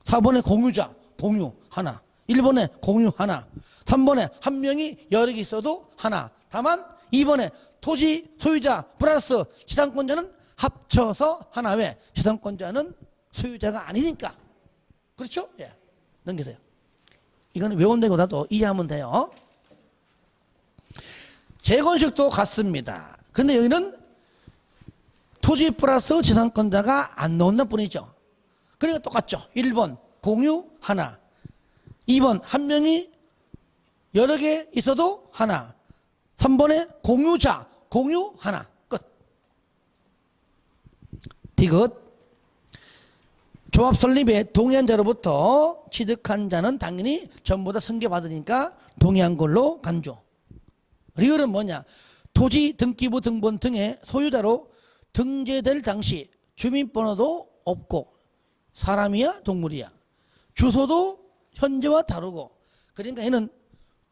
4번에 공유자, 공유 하나. 1번에 공유 하나. 3번에 한 명이 여러 개 있어도 하나. 다만 2번에 토지 소유자 플러스 지상권자는 합쳐서 하나. 왜? 지상권자는 소유자가 아니니까. 그렇죠? 예. 넘기세요. 이거는 외운다기보다도 이해하면 돼요. 재건축도 같습니다. 근데 여기는 토지 플러스 지상권자가 안 나온다 뿐이죠. 그러니까 똑같죠. 1번 공유 하나. 2번 한 명이 여러 개 있어도 하나. 3번에 공유자 공유 하나. 끝. 디귿. 조합 설립에 동의한 자로부터 취득한 자는 당연히 전부 다 승계받으니까 동의한 걸로 간주. 리을은 뭐냐? 토지 등기부 등본 등의 소유자로 등재될 당시 주민번호도 없고 사람이야 동물이야. 주소도 현재와 다르고. 그러니까 얘는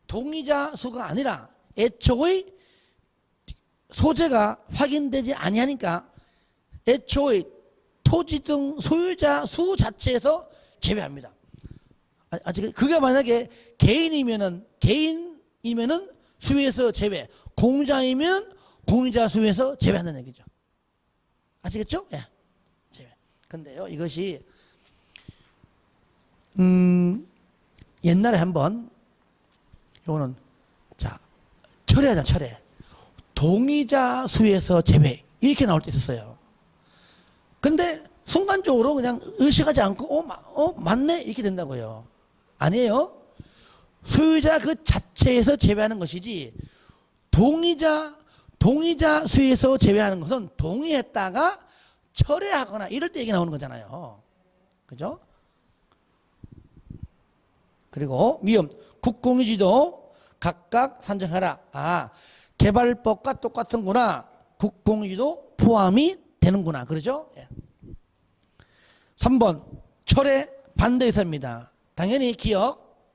동의자 수가 아니라 애초의 소재가 확인되지 아니하니까 애초의 토지 등 소유자 수 자체에서 제외합니다. 아직 그게 만약에 개인이면은 수에서 제외, 공자이면 공유자 수에서 제외한다는 얘기죠. 아시겠죠? 예. 제외. 근데요, 이것이 옛날에 한번 요거는 자 철회하자 철회. 동의자 수에서 제외 이렇게 나올 때 있었어요. 근데 순간적으로 그냥 의식하지 않고 맞네 이렇게 된다고요. 아니에요. 소유자 그 자체에서 제외하는 것이지 동의자 수에서 제외하는 것은 동의했다가 철회하거나 이럴 때 얘기 나오는 거잖아요. 그죠? 그리고 미음 국공유지도 각각 산정하라. 개발법과 똑같은구나. 국공유지도 포함이 되는구나. 그러죠? 예. 3번 철회 반대 의사입니다. 당연히 기억.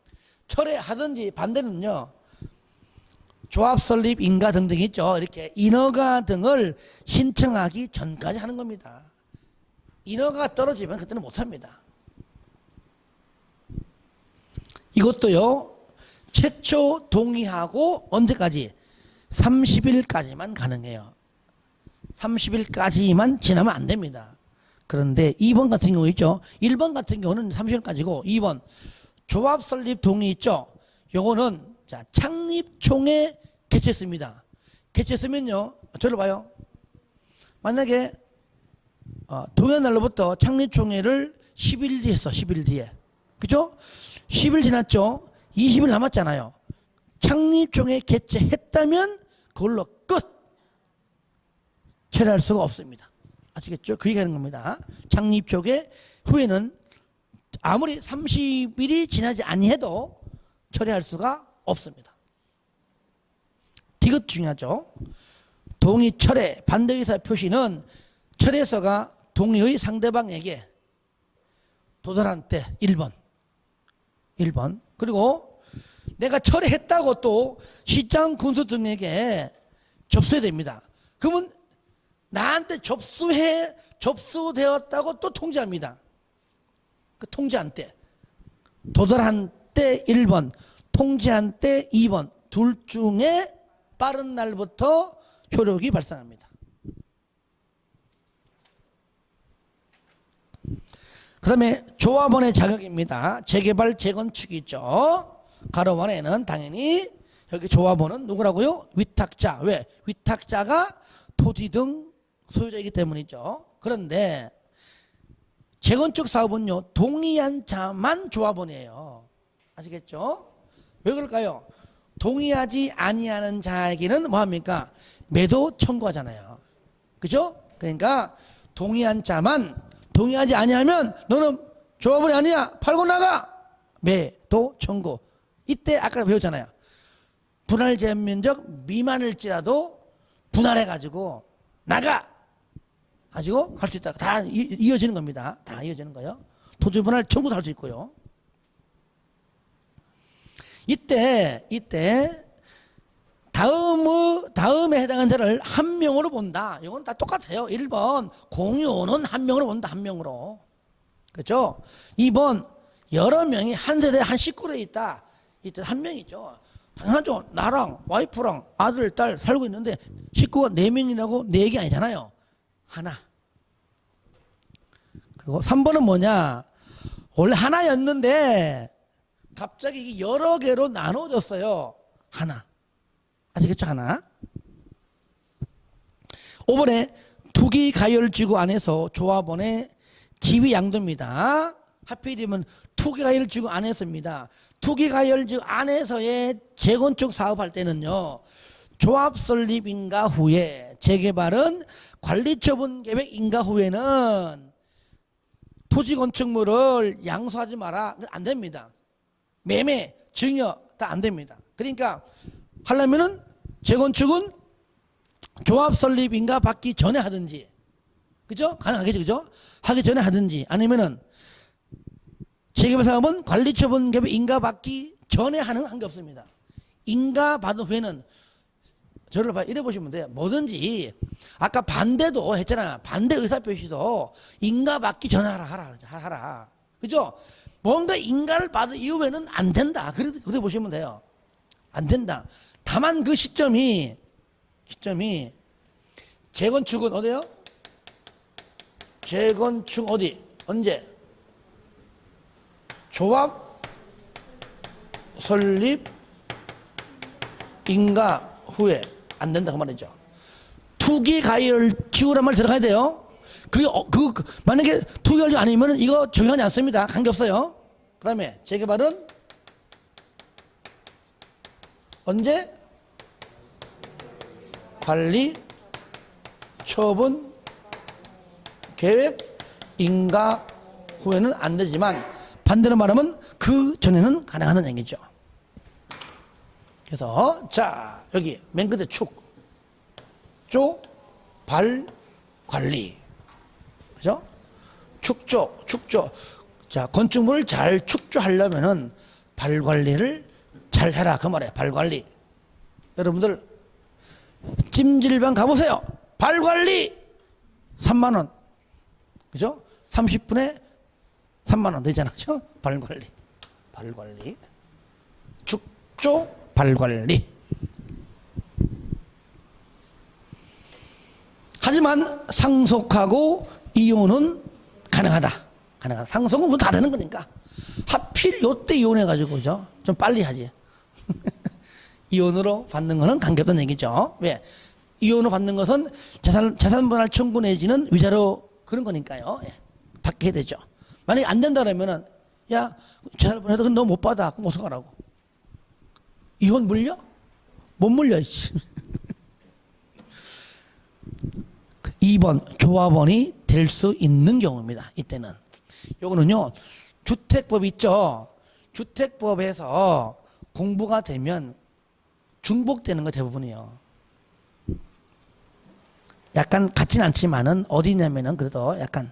철회하든지 반대는요. 조합 설립 인가 등등이 있죠. 이렇게 인허가 등을 신청하기 전까지 하는 겁니다. 인허가가 떨어지면 그때는 못합니다. 이것도요. 최초 동의하고 언제까지? 30일까지만 가능해요. 30일까지만 지나면 안 됩니다. 그런데 2번 같은 경우 있죠. 1번 같은 경우는 30일까지고 2번 조합 설립 동의 있죠. 요거는 자 창립총회 개최했습니다. 개최했으면요. 저를 봐요. 만약에 동의한 날로부터 창립총회를 10일 뒤에 했어. 10일 뒤에. 그죠? 10일 지났죠. 20일 남았잖아요. 창립총회 개최했다면 그걸로 끝. 철회할 수가 없습니다. 아시겠죠? 그 얘기하는 겁니다. 창립총회 후에는 아무리 30일이 지나지 아니해도 철회할 수가 없습니다. 디귿 중요하죠. 동의 철회 반대 의사 표시는 철회서가 동의의 상대방에게 도달한 때 1번. 그리고 내가 철회했다고 또 시장 군수 등에게 접수해야 됩니다. 그러면 나한테 접수되었다고 또 통지합니다. 그 통지한 때 도달한 때 1번, 통지한 때 2번 둘 중에 빠른 날부터 효력이 발생합니다. 그 다음에 조합원의 자격입니다. 재개발, 재건축이 있죠. 가로원에는 당연히 여기 조합원은 누구라고요? 위탁자. 왜? 위탁자가 토지 등 소유자이기 때문이죠. 그런데 재건축 사업은요, 동의한 자만 조합원이에요. 아시겠죠? 왜 그럴까요? 동의하지 아니하는 자에게는 뭐합니까? 매도 청구하잖아요. 그죠? 그러니까 동의한 자만, 동의하지 아니하면 너는 조합원이 아니야, 팔고 나가, 매도 청구. 이때 아까 배웠잖아요. 분할 제한 면적 미만일지라도 분할해가지고 나가 가지고 할 수 있다. 다 이어지는 겁니다. 다 이어지는 거예요. 토지 분할 청구도 할 수 있고요. 이때 다음에 해당한 자를 한 명으로 본다. 이건 다 똑같아요. 1번 공유는 한 명으로 본다. 한 명으로. 그렇죠? 2번 여러 명이 한 세대에 한 식구로 있다. 이때 한 명이죠. 당연하죠. 나랑 와이프랑 아들, 딸 살고 있는데 식구가 4명이라고 4개 아니잖아요. 하나. 그리고 3번은 뭐냐? 원래 하나였는데 갑자기 이게 여러 개로 나눠졌어요. 하나. 아시겠죠? 하나. 5번에 투기 가열지구 안에서 조합원의 지위 양도입니다. 하필이면 투기 가열지구 안에서입니다. 투기 가열지구 안에서의 재건축 사업할 때는요, 조합 설립 인가 후에 재개발은 관리처분 계획 인가 후에는 토지 건축물을 양수하지 마라. 안 됩니다. 매매, 증여 다 안 됩니다. 그러니까 하려면은 재건축은 조합 설립 인가 받기 전에 하든지, 그죠? 가능하겠죠, 그죠? 하기 전에 하든지, 아니면은 재개발 사업은 관리처분 계획 인가 받기 전에 하는 한 게 없습니다. 인가 받은 후에는 저를 이래 보시면 돼요. 뭐든지 아까 반대도 했잖아. 반대 의사표시도 인가 받기 전에 하라. 그죠? 뭔가 인가를 받은 이후에는 안 된다. 그래 보시면 돼요. 안 된다. 다만 그 시점이 재건축은 어디요? 재건축 어디? 언제? 조합 설립 인가 후에 안 된다 그 말이죠. 투기 가열 지구란 말 들어가야 돼요. 만약에 투기 가열 아니면 이거 적용하지 않습니다. 관계없어요. 그 다음에 재개발은 언제? 관리 처분 계획 인가 후에는 안 되지만 반대로 말하면 그 전에는 가능한 얘기죠. 그래서 자 여기 맨 끝에 축조 발 관리, 그죠? 축조. 자 건축물을 잘 축조하려면은 발 관리를 잘 해라 그 말이에요. 발 관리. 여러분들 찜질방 가보세요. 발 관리 3만 원, 그죠? 30분에 3만 원 되잖아, 그죠? 발 관리. 축조 발 관리. 하지만 상속하고 이혼은 가능하다. 상속은 뭐 다 되는 거니까. 하필 요때 이혼해가지고, 그죠? 좀 빨리 하지. 이혼으로 받는 거는 관계없다는 얘기죠. 왜? 이혼으로 받는 것은 재산 분할 청구 내지는 위자료 그런 거니까요. 예. 받게 되죠. 만약에 안 된다 그러면은, 야, 재산 분할도 너 못 받아. 그럼 어떡하라고? 이혼 물려? 못 물려, 씨. 2번, 조합원이 될 수 있는 경우입니다. 이때는. 요거는요, 주택법 있죠? 주택법에서 공부가 되면 중복되는 거 대부분이요. 약간 같진 않지만은 어디냐면은 그래도 약간,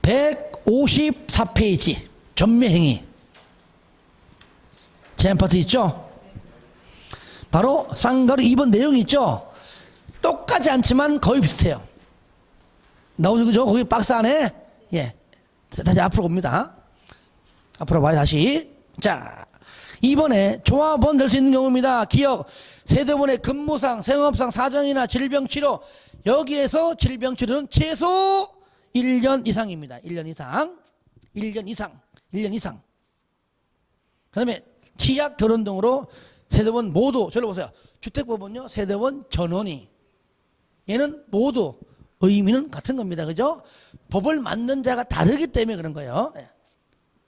154페이지 전매행위 제한파트 있죠? 바로 쌍가루 2번 내용이 있죠? 똑같지 않지만 거의 비슷해요. 나오죠, 그죠? 거기 박스 안에. 예. 다시 앞으로 옵니다. 앞으로 봐요, 다시. 자, 2번에 조합원 될 수 있는 경우입니다. 기억, 세대원의 근무상, 생업상, 사정이나 질병치료, 여기에서 질병치료는 최소 1년 이상입니다. 1년 이상. 1년 이상. 1년 이상. 그 다음에 치약, 결혼 등으로 세대원 모두, 저를 보세요. 주택법은요, 세대원 전원이. 얘는 모두 의미는 같은 겁니다. 그죠? 법을 만든 자가 다르기 때문에 그런 거예요.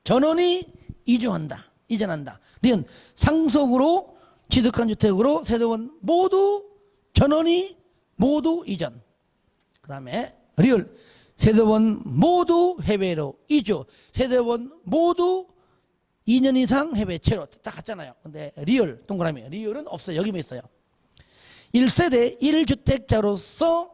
전원이 이주한다. 이전한다. 니은 상속으로 취득한 주택으로 세대원 모두 전원이 모두 이전. 그 다음에 리을 세대원 모두 해외로 이주. 세대원 모두 2년 이상 해외 체류. 딱 같잖아요. 근데 리을 동그라미. 리을은 없어요. 여기만 있어요. 1세대 1주택자로서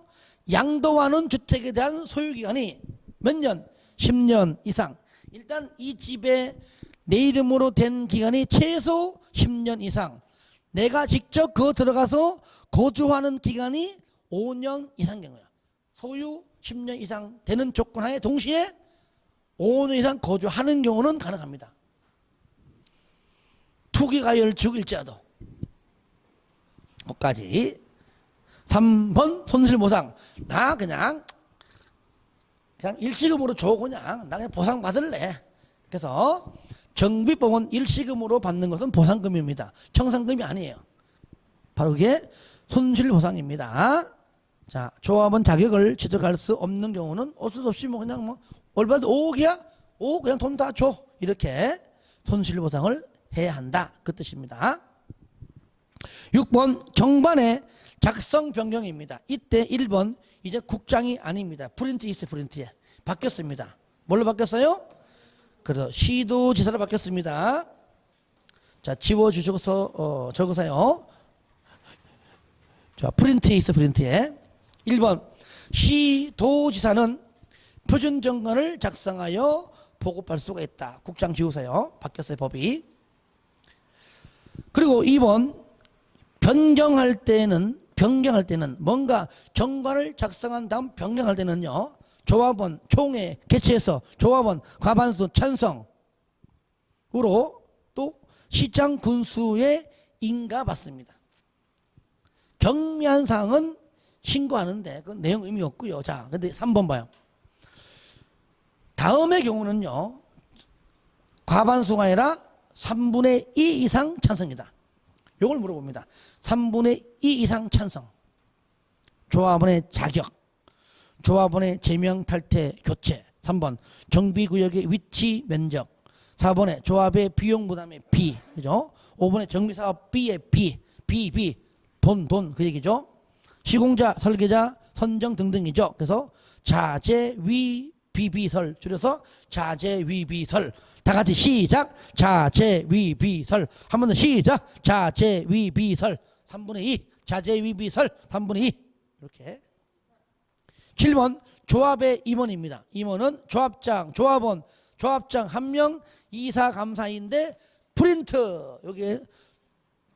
양도하는 주택에 대한 소유기간이 몇 년? 10년 이상. 일단 이 집에 내 이름으로 된 기간이 최소 10년 이상. 내가 직접 그거 들어가서 거주하는 기간이 5년 이상 경우야. 소유 10년 이상 되는 조건 하에 동시에 5년 이상 거주하는 경우는 가능합니다. 투기가열 죽일지라도. 거기까지. 3번 손실보상. 나 그냥 일시금으로 줘. 그냥 나 그냥 보상 받을래. 그래서 정비법은 일시금으로 받는 것은 보상금입니다. 청산금이 아니에요. 바로 그게 손실보상입니다. 자, 조합원 자격을 취득할 수 없는 경우는 어쩔 수 없이 뭐 그냥 뭐 얼마든 5억이야? 5억 그냥 돈 다 줘. 이렇게 손실보상을 해야 한다. 그 뜻입니다. 6번 정반의 작성 변경입니다. 이때 1번 이제 국장이 아닙니다. 프린트 있어요. 프린트에. 바뀌었습니다. 뭘로 바뀌었어요? 그래서 시도지사로 바뀌었습니다. 자, 지워주셔서 적으세요. 자, 프린트에 있어. 프린트에. 1번 시도지사는 표준정관을 작성하여 보급할 수가 있다. 국장 지우세요. 바뀌었어요. 법이. 그리고 2번 변경할 때는 뭔가 정관을 작성한 다음 변경할 때는요. 조합원 총회 개최해서 조합원 과반수 찬성으로 또 시장 군수의 인가 받습니다. 경미한 사항은 신고하는데 그 내용 의미 없고요. 자, 근데 3번 봐요. 다음의 경우는요. 과반수가 아니라 3분의 2 이상 찬성이다. 요걸 물어봅니다. 3분의 2 이상 찬성. 조합원의 자격. 조합원의 제명 탈퇴 교체. 3번 정비구역의 위치 면적. 4번에 조합의 비용 부담의 비. 그죠? 5번에 정비사업 B의 비. 돈 그 얘기죠. 시공자, 설계자, 선정 등등이죠. 그래서 자재위비비설 줄여서 자재위비설. 다 같이 시작. 자재위비설. 한 번 더 시작. 자재위비설. 3분의 2. 자재위비설 3분의 2. 이렇게. 7번 조합의 임원입니다. 임원은 조합장, 조합원, 조합장 1명, 이사 감사인데 프린트. 여기에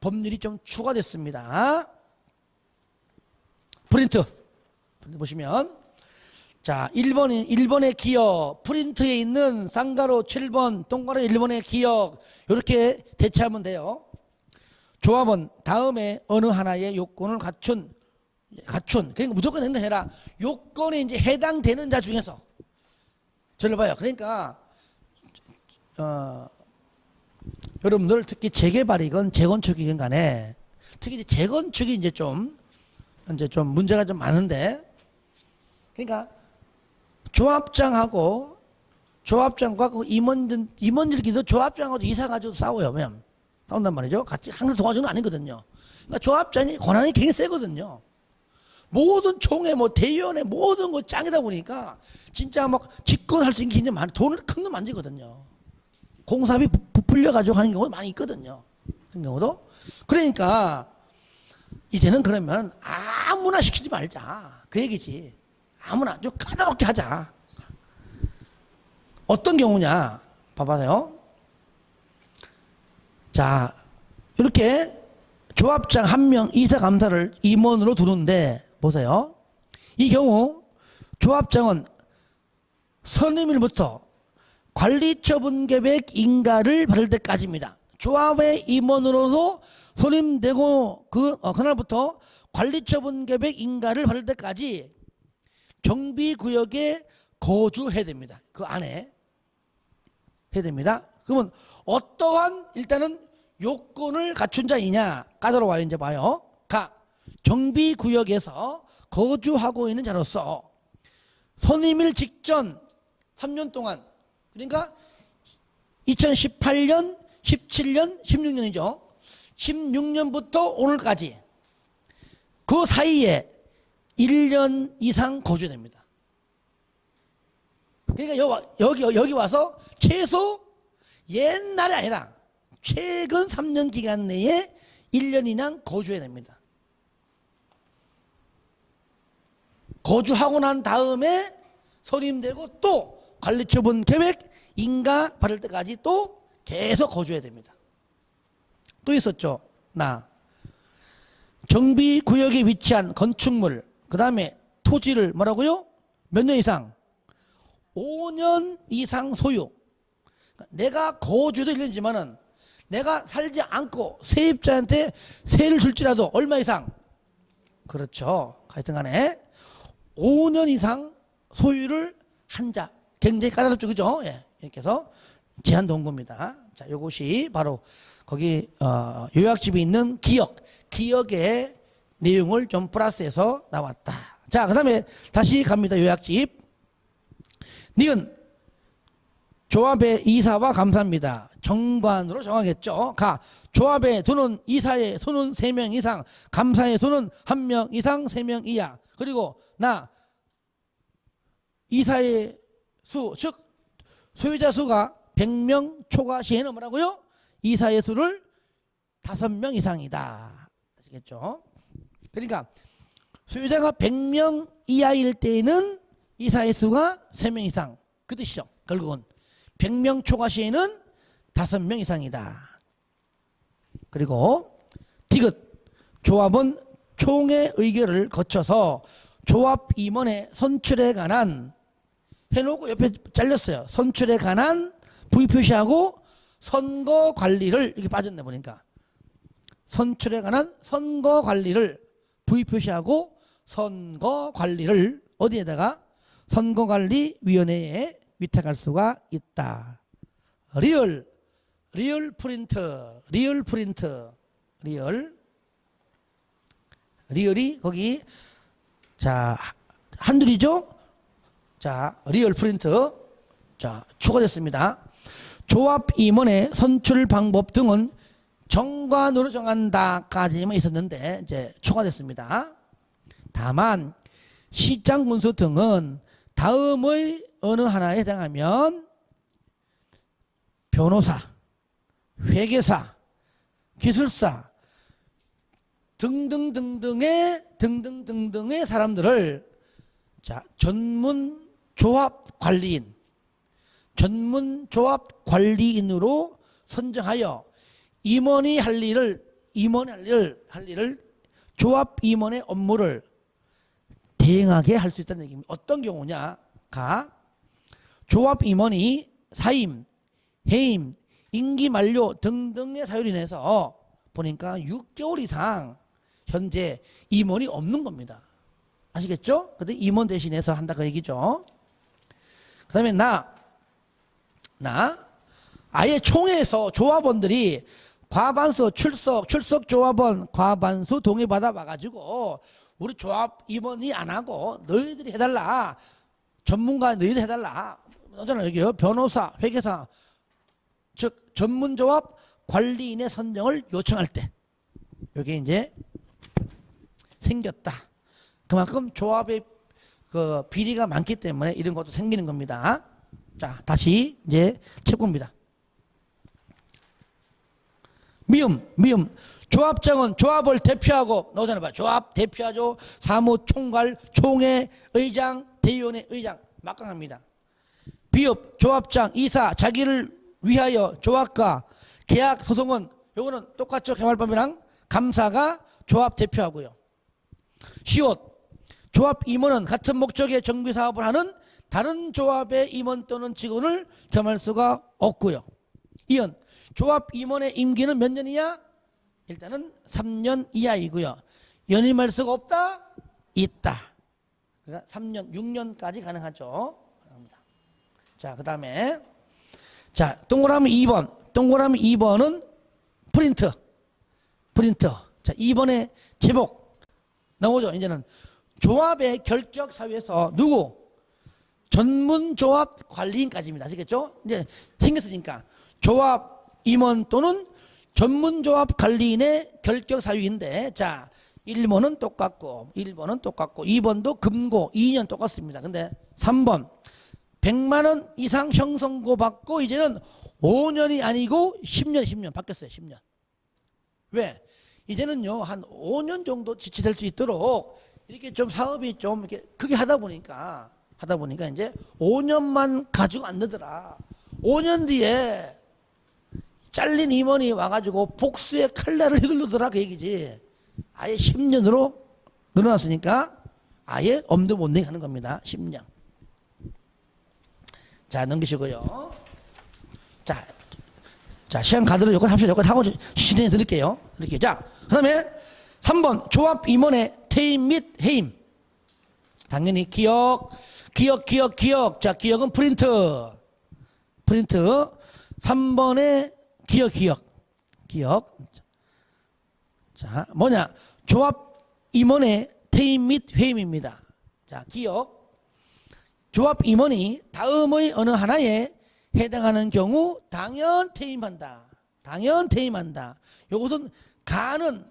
법률이 좀 추가됐습니다. 프린트 보시면 자, 1번의 기억, 프린트에 있는 쌍가로 7번, 동가로 1번의 기억, 이렇게 대체하면 돼요. 조합원 다음에 어느 하나의 요건을 갖춘, 그러니까 무조건 된다 해라. 요건에 이제 해당되는 자 중에서. 저를 봐요. 그러니까, 여러분들 특히 재개발이건 재건축이건 간에 특히 이제 재건축이 이제 좀 문제가 좀 많은데, 그러니까 조합장과 그 임원들끼리도 조합장하고도 이사 가지고 싸워요. 왜냐면 싸운단 말이죠. 같이 항상 도와주는 건 아니거든요. 그러니까 조합장이 권한이 굉장히 세거든요. 모든 총회, 뭐 대의원회 모든 거 짱이다 보니까 진짜 막 집권할 수 있는 게 굉장히 많아. 돈을 큰 돈 만지거든요. 공사비 부풀려 가지고 하는 경우도 많이 있거든요. 그런 경우도. 그러니까 이제는 그러면 아무나 시키지 말자. 그 얘기지. 아무나 좀 까다롭게 하자. 어떤 경우냐 봐봐요. 자, 이렇게 조합장 1명 이사 감사를 임원으로 두는데 보세요. 이 경우 조합장은 선임일부터 관리처분 계획 인가를 받을 때까지입니다. 조합의 임원으로서 선임되고 그날부터 관리처분 계획 인가를 받을 때까지 정비구역에 거주해야 됩니다. 그 안에 해야 됩니다. 그러면 어떠한 일단은 요건을 갖춘 자이냐 까다로워요. 이제 봐요. 정비구역에서 거주하고 있는 자로서 선임일 직전 3년 동안, 그러니까 2018년, 17년, 16년이죠. 16년부터 오늘까지 그 사이에 1년 이상 거주됩니다. 그러니까 여기 와서 최소 옛날이 아니라 최근 3년 기간 내에 1년 이상 거주해야 됩니다. 거주하고 난 다음에 선임되고 또 관리처분 계획 인가 받을 때까지 또 계속 거주해야 됩니다. 또 있었죠. 정비구역에 위치한 건축물, 그 다음에 토지를 뭐라고요? 몇 년 이상? 5년 이상 소유. 내가 거주도 1년이지만은 내가 살지 않고 세입자한테 세를 줄지라도 얼마 이상? 그렇죠. 하여튼 간에 5년 이상 소유를 한 자. 굉장히 까다롭죠. 그죠? 예. 이렇게 해서 제한도 온 겁니다. 자, 요것이 바로 거기, 요약집이 있는 기억의 내용을 좀 플러스해서 나왔다. 자, 그 다음에 다시 갑니다. 요약집. 니은 조합의 이사와 감사입니다. 정관으로 정하겠죠. 조합의 수는 이사의 수는 3명 이상, 감사의 수는 1명 이상, 3명 이하. 그리고 이사의 수, 즉 소유자 수가 100명 초과 시에는 뭐라고요? 이사의 수를 5명 이상이다. 아시겠죠? 그러니까 소유자가 100명 이하일 때에는 이사의 수가 3명 이상. 그 뜻이죠. 결국은 100명 초과 시에는 5명 이상이다. 그리고 디귿 조합은 총회 의결을 거쳐서 조합 임원의 선출에 관한 해놓고 옆에 잘렸어요. 선출에 관한 부의 표시하고 선거 관리를 이렇게 빠졌네 보니까. 선출에 관한 선거 관리를 부의 표시하고 선거 관리를 어디에다가 선거관리위원회에 위탁할 수가 있다. 리얼 프린트 리얼이 거기 자 한둘이죠. 자 리얼 프린트 자 추가됐습니다. 조합 임원의 선출 방법 등은 정관으로 정한다까지만 있었는데 이제 추가됐습니다. 다만 시장 군수 등은 다음의 어느 하나에 해당하면 변호사, 회계사, 기술사 등등등등의 사람들을 자 전문 조합 관리인으로 선정하여 임원이 할 일을 조합 임원의 업무를 대행하게 할 수 있다는 얘기입니다. 어떤 경우냐? 조합 임원이 사임, 해임, 임기 만료 등등의 사유로 인해서 보니까 6개월 이상 현재 임원이 없는 겁니다. 아시겠죠? 근데 임원 대신해서 한다 그 얘기죠. 그 다음에 아예 총회에서 조합원들이 과반수 출석 조합원 과반수 동의받아 와가지고 우리 조합 임원이 안 하고 너희들이 해달라. 전문가 너희들 해달라. 어쩌나 여기요. 변호사, 회계사, 즉 전문조합 관리인의 선정을 요청할 때 이게 이제 생겼다. 그만큼 조합의 그 비리가 많기 때문에 이런 것도 생기는 겁니다. 자, 다시 이제 책봅니다. 미음. 조합장은 조합을 대표하고 나오잖아요. 봐. 조합 대표하죠. 사무총괄, 총회, 의장, 대의원의 의장 막강합니다. 비읍 조합장, 이사 자기를 위하여 조합과 계약 소송은 요거는 똑같죠. 개발법이랑 감사가 조합 대표하고요. 시옷 조합 임원은 같은 목적의 정비 사업을 하는 다른 조합의 임원 또는 직원을 겸할 수가 없고요. 이은 조합 임원의 임기는 몇 년이야? 일단은 3년 이하이고요. 연임할 수가 없다? 있다. 그러니까 3년, 6년까지 가능하죠. 자, 그 다음에 자, 동그라미 2번. 동그라미 2번은 프린트. 자, 2번의 제목 나오죠. 이제는 조합의 결격 사유에서 누구? 전문조합 관리인까지입니다. 아시겠죠? 이제 생겼으니까 조합 임원 또는 전문조합 관리인의 결격 사유인데, 자, 1번은 똑같고 2번도 금고 2년 똑같습니다. 근데 3번 100만 원 이상 형성고 받고 이제는 5년이 아니고 10년 바뀌었어요. 10년. 왜? 이제는요 한 5년 정도 지치될 수 있도록 이렇게 좀 사업이 좀 이렇게 크게 하다 보니까 이제 5년만 가지고 안 되더라. 5년 뒤에 잘린 임원이 와가지고 복수의 칼날을 휘두르더라 그 얘기지. 아예 10년으로 늘어났으니까 아예 엄두 못 내게 하는 겁니다. 10년. 자, 넘기시고요. 자, 시간 가도록 여기까지 합시다. 여기까지 하고 시간에 드릴게요. 자, 그 다음에 3번 조합 임원의 퇴임 및 해임. 당연히 기억. 자, 기억은 프린트. 3번에 기억. 자, 뭐냐? 조합 임원의 퇴임 및 해임입니다. 자, 기억. 조합 임원이 다음의 어느 하나에 해당하는 경우 당연 퇴임한다. 이것은 가는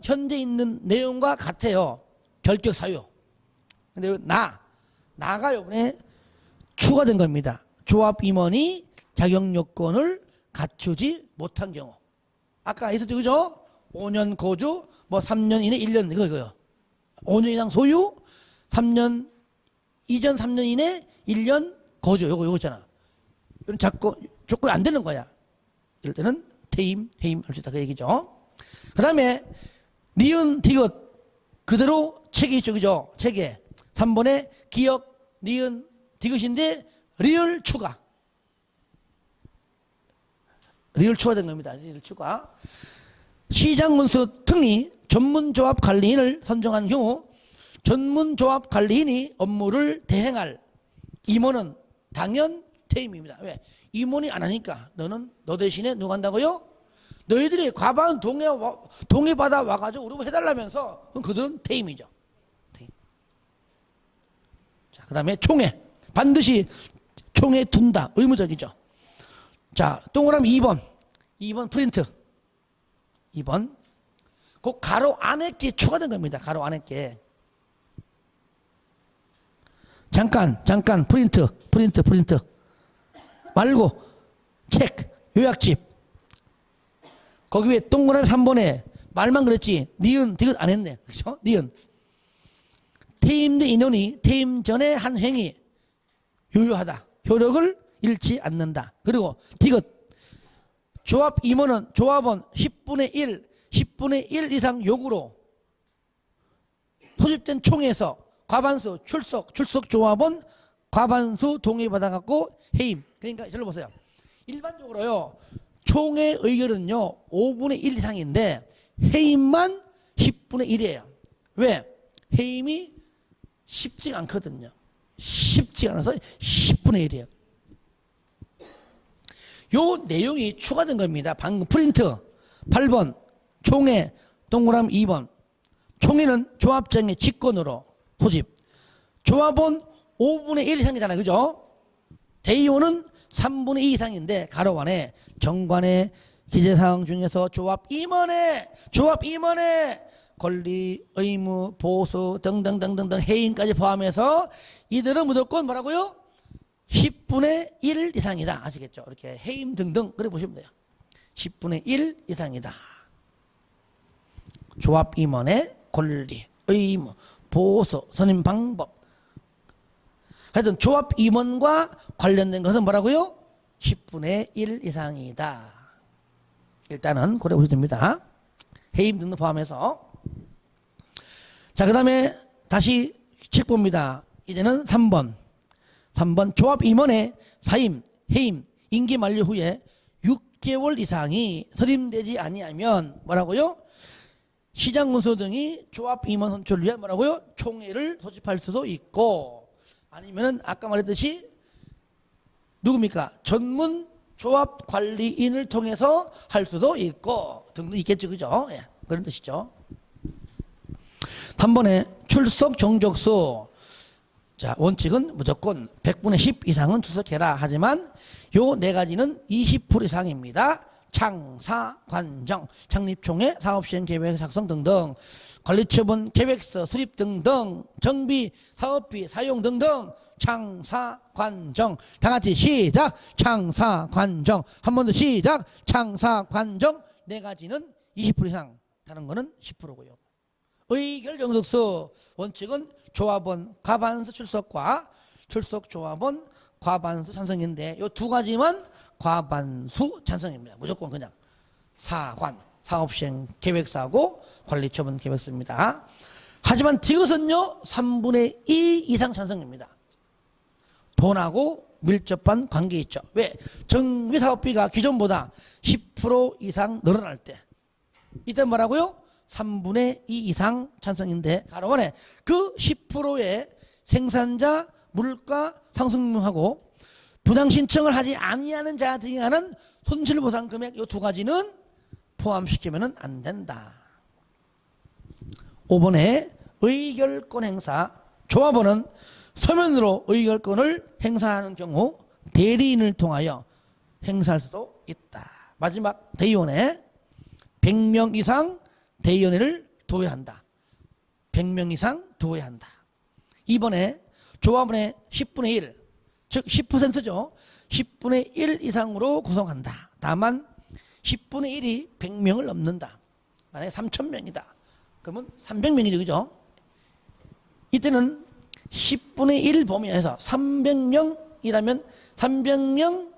현재 있는 내용과 같아요. 결격 사유. 근데 나가 이번에 추가된 겁니다. 조합 임원이 자격 요건을 갖추지 못한 경우. 아까 있었죠, 그죠? 5년 거주, 뭐 3년 이내 1년 이거요. 5년 이상 소유, 3년 이전 3년 이내 1년 거주. 요거 있잖아. 이건 자꾸 조건이 안 되는 거야. 이럴 때는 퇴임, 해임 할 수 있다 그 얘기죠. 그 다음에 니은, 디귿 그대로 책이 있죠, 그죠? 책에 3번에 기억, 니은, 디귿인데 리을 추가된 겁니다. 리을 추가. 시장문서 특리 전문조합 관리인을 선정한 경우 전문조합 관리인이 업무를 대행할 임원은 당연 퇴임입니다. 왜? 임원이 안 하니까 너 대신에 누가 한다고요? 너희들이 과반 동의받아 와가지고 우리 해달라면서 그럼 그들은 퇴임이죠. 퇴임. 자, 그 다음에 총회. 반드시 총회 둔다. 의무적이죠. 자, 동그라미 2번 프린트. 2번. 그 가로 안에 게 추가된 겁니다. 가로 안에 게. 잠깐 프린트 말고 책 요약집 거기 위에 동그라미 3번에 말만 그랬지 니은 디귿 안 했네. 그렇죠? 니은 퇴임된 인원이 퇴임 전에 한 행위 유효하다. 효력을 잃지 않는다. 그리고 디귿 조합 임원은 조합원 10분의 1 이상 요구로 소집된 총회에서 과반수 출석 조합원 과반수 동의받아갖고 해임. 그러니까 저를 보세요. 일반적으로요 총회 의결은요 5분의 1 이상인데 해임만 10분의 1이에요. 왜? 해임이 쉽지가 않거든요. 쉽지 않아서 10분의 1이에요. 요 내용이 추가된 겁니다. 방금 프린트 8번 총회 동그라미 2번 총회는 조합장의 직권으로 소집. 조합원 5분의 1 이상이잖아요. 그죠? 대의원은 3분의 2 이상인데 가로 안에 정관의 기재사항 중에서 조합 임원의 권리, 의무, 보수 등등등등등 해임까지 포함해서 이들은 무조건 뭐라고요? 10분의 1 이상이다. 아시겠죠? 이렇게 해임 등등 그래 보시면 돼요. 10분의 1 이상이다. 조합 임원의 권리, 의무, 보수, 선임 방법. 하여튼 조합 임원과 관련된 것은 뭐라고요? 10분의 1 이상이다. 일단은 그래 보시면 됩니다. 해임 등등 포함해서. 자, 그 다음에 다시 책 봅니다. 이제는 3번 조합 임원의 사임, 해임, 임기 만료 후에 6개월 이상이 선임되지 아니하면 뭐라고요? 시장문서 등이 조합 임원 선출을 위한 뭐라고요? 총회를 소집할 수도 있고, 아니면은 아까 말했듯이 누굽니까? 전문 조합 관리인을 통해서 할 수도 있고 등등 있겠죠, 그죠? 예, 그런 뜻이죠. 단번에 출석 정족수. 자, 원칙은 무조건 100분의 10 이상은 출석해라. 하지만 요 네 가지는 20% 이상입니다. 창사, 관정, 창립총회, 사업시행 계획 작성 등등, 관리처분, 계획서 수립 등등, 정비, 사업비, 사용 등등. 창사, 관정. 다 같이 시작. 창사, 관정. 한 번 더 시작. 창사, 관정. 네 가지는 20% 이상. 다른 거는 10%고요. 의결 정석수. 원칙은 조합원 과반수 출석과 출석 조합원 과반수 찬성인데 이 두 가지만 과반수 찬성입니다. 무조건 그냥 사관, 사업시행 계획서하고 관리처분 계획서입니다. 하지만 이것은요 3분의 2 이상 찬성입니다. 돈하고 밀접한 관계 있죠. 왜? 정비사업비가 기존보다 10% 이상 늘어날 때, 이때 뭐라고요? 3분의 2 이상 찬성인데 가로원에 그 10%의 생산자 물가 상승률하고 부당 신청을 하지 아니하는 자 등에 관한 손실보상 금액 이 두 가지는 포함시키면 안 된다. 5번에 의결권 행사. 조합원은 서면으로 의결권을 행사하는 경우 대리인을 통하여 행사할 수도 있다. 마지막 대의원에 100명 이상 대의원회를 도외한다. 100명 이상 도외한다. 이번에 조합원의 10분의 1, 즉 10%죠. 10분의 1 이상으로 구성한다. 다만 10분의 1이 100명을 넘는다. 만약에 3,000명이다. 그러면 300명이죠. 그죠? 이때는 10분의 1 범위에서 300명이라면 300명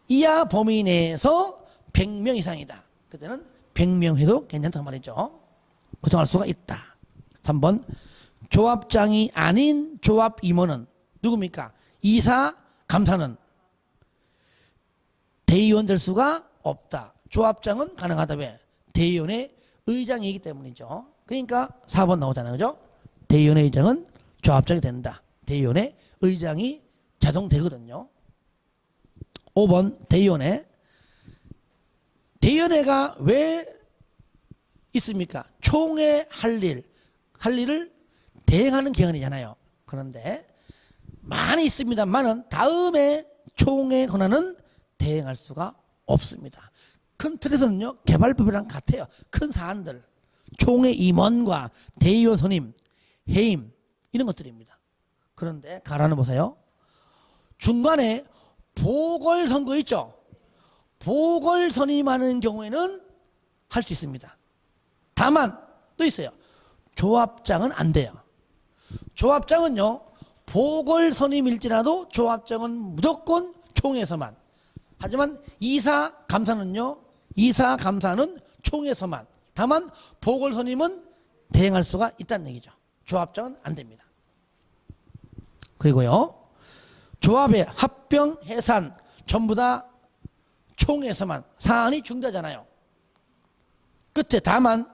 이하 범위 내에서 100명 이상이다. 그때는 100명 해도 괜찮다고 말이죠. 구성할 수가 있다. 3번 조합장이 아닌 조합 임원은 누굽니까? 이사, 감사는 대의원 될 수가 없다. 조합장은 가능하다. 왜? 대의원의 의장이기 때문이죠. 그러니까 4번 나오잖아요. 그죠? 대의원의 의장은 조합장이 된다. 대의원의 의장이 자동되거든요. 5번 대의원회. 대의원회가 왜 있습니까? 총회 할 일을 대행하는 기관이잖아요. 그런데 많이 있습니다만은 다음에 총회 권한은 대행할 수가 없습니다. 큰 틀에서는요 개발법이랑 같아요. 큰 사안들 총회 임원과 대의원 선임, 해임 이런 것들입니다. 그런데 가라는 보세요. 중간에 보궐선거 있죠. 보궐선임하는 경우에는 할 수 있습니다. 다만 또 있어요. 조합장은 안 돼요. 조합장은요 보궐선임일지라도 조합장은 무조건 총회에서만. 하지만 이사 감사는요 이사 감사는 총회에서만. 다만 보궐선임은 대행할 수가 있다는 얘기죠. 조합장은 안 됩니다. 그리고요 조합의 합병 해산 전부 다 총회에서만. 사안이 중대하잖아요. 끝에 다만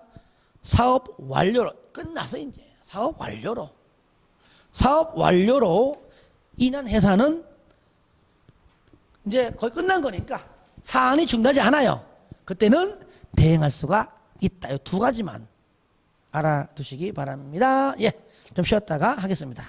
사업 완료로 끝나서 이제 사업 완료로 인한 해산은 이제 거의 끝난 거니까 사안이 중대하지 않아요. 그때는 대행할 수가 있다. 이 두 가지만 알아두시기 바랍니다. 예, 좀 쉬었다가 하겠습니다.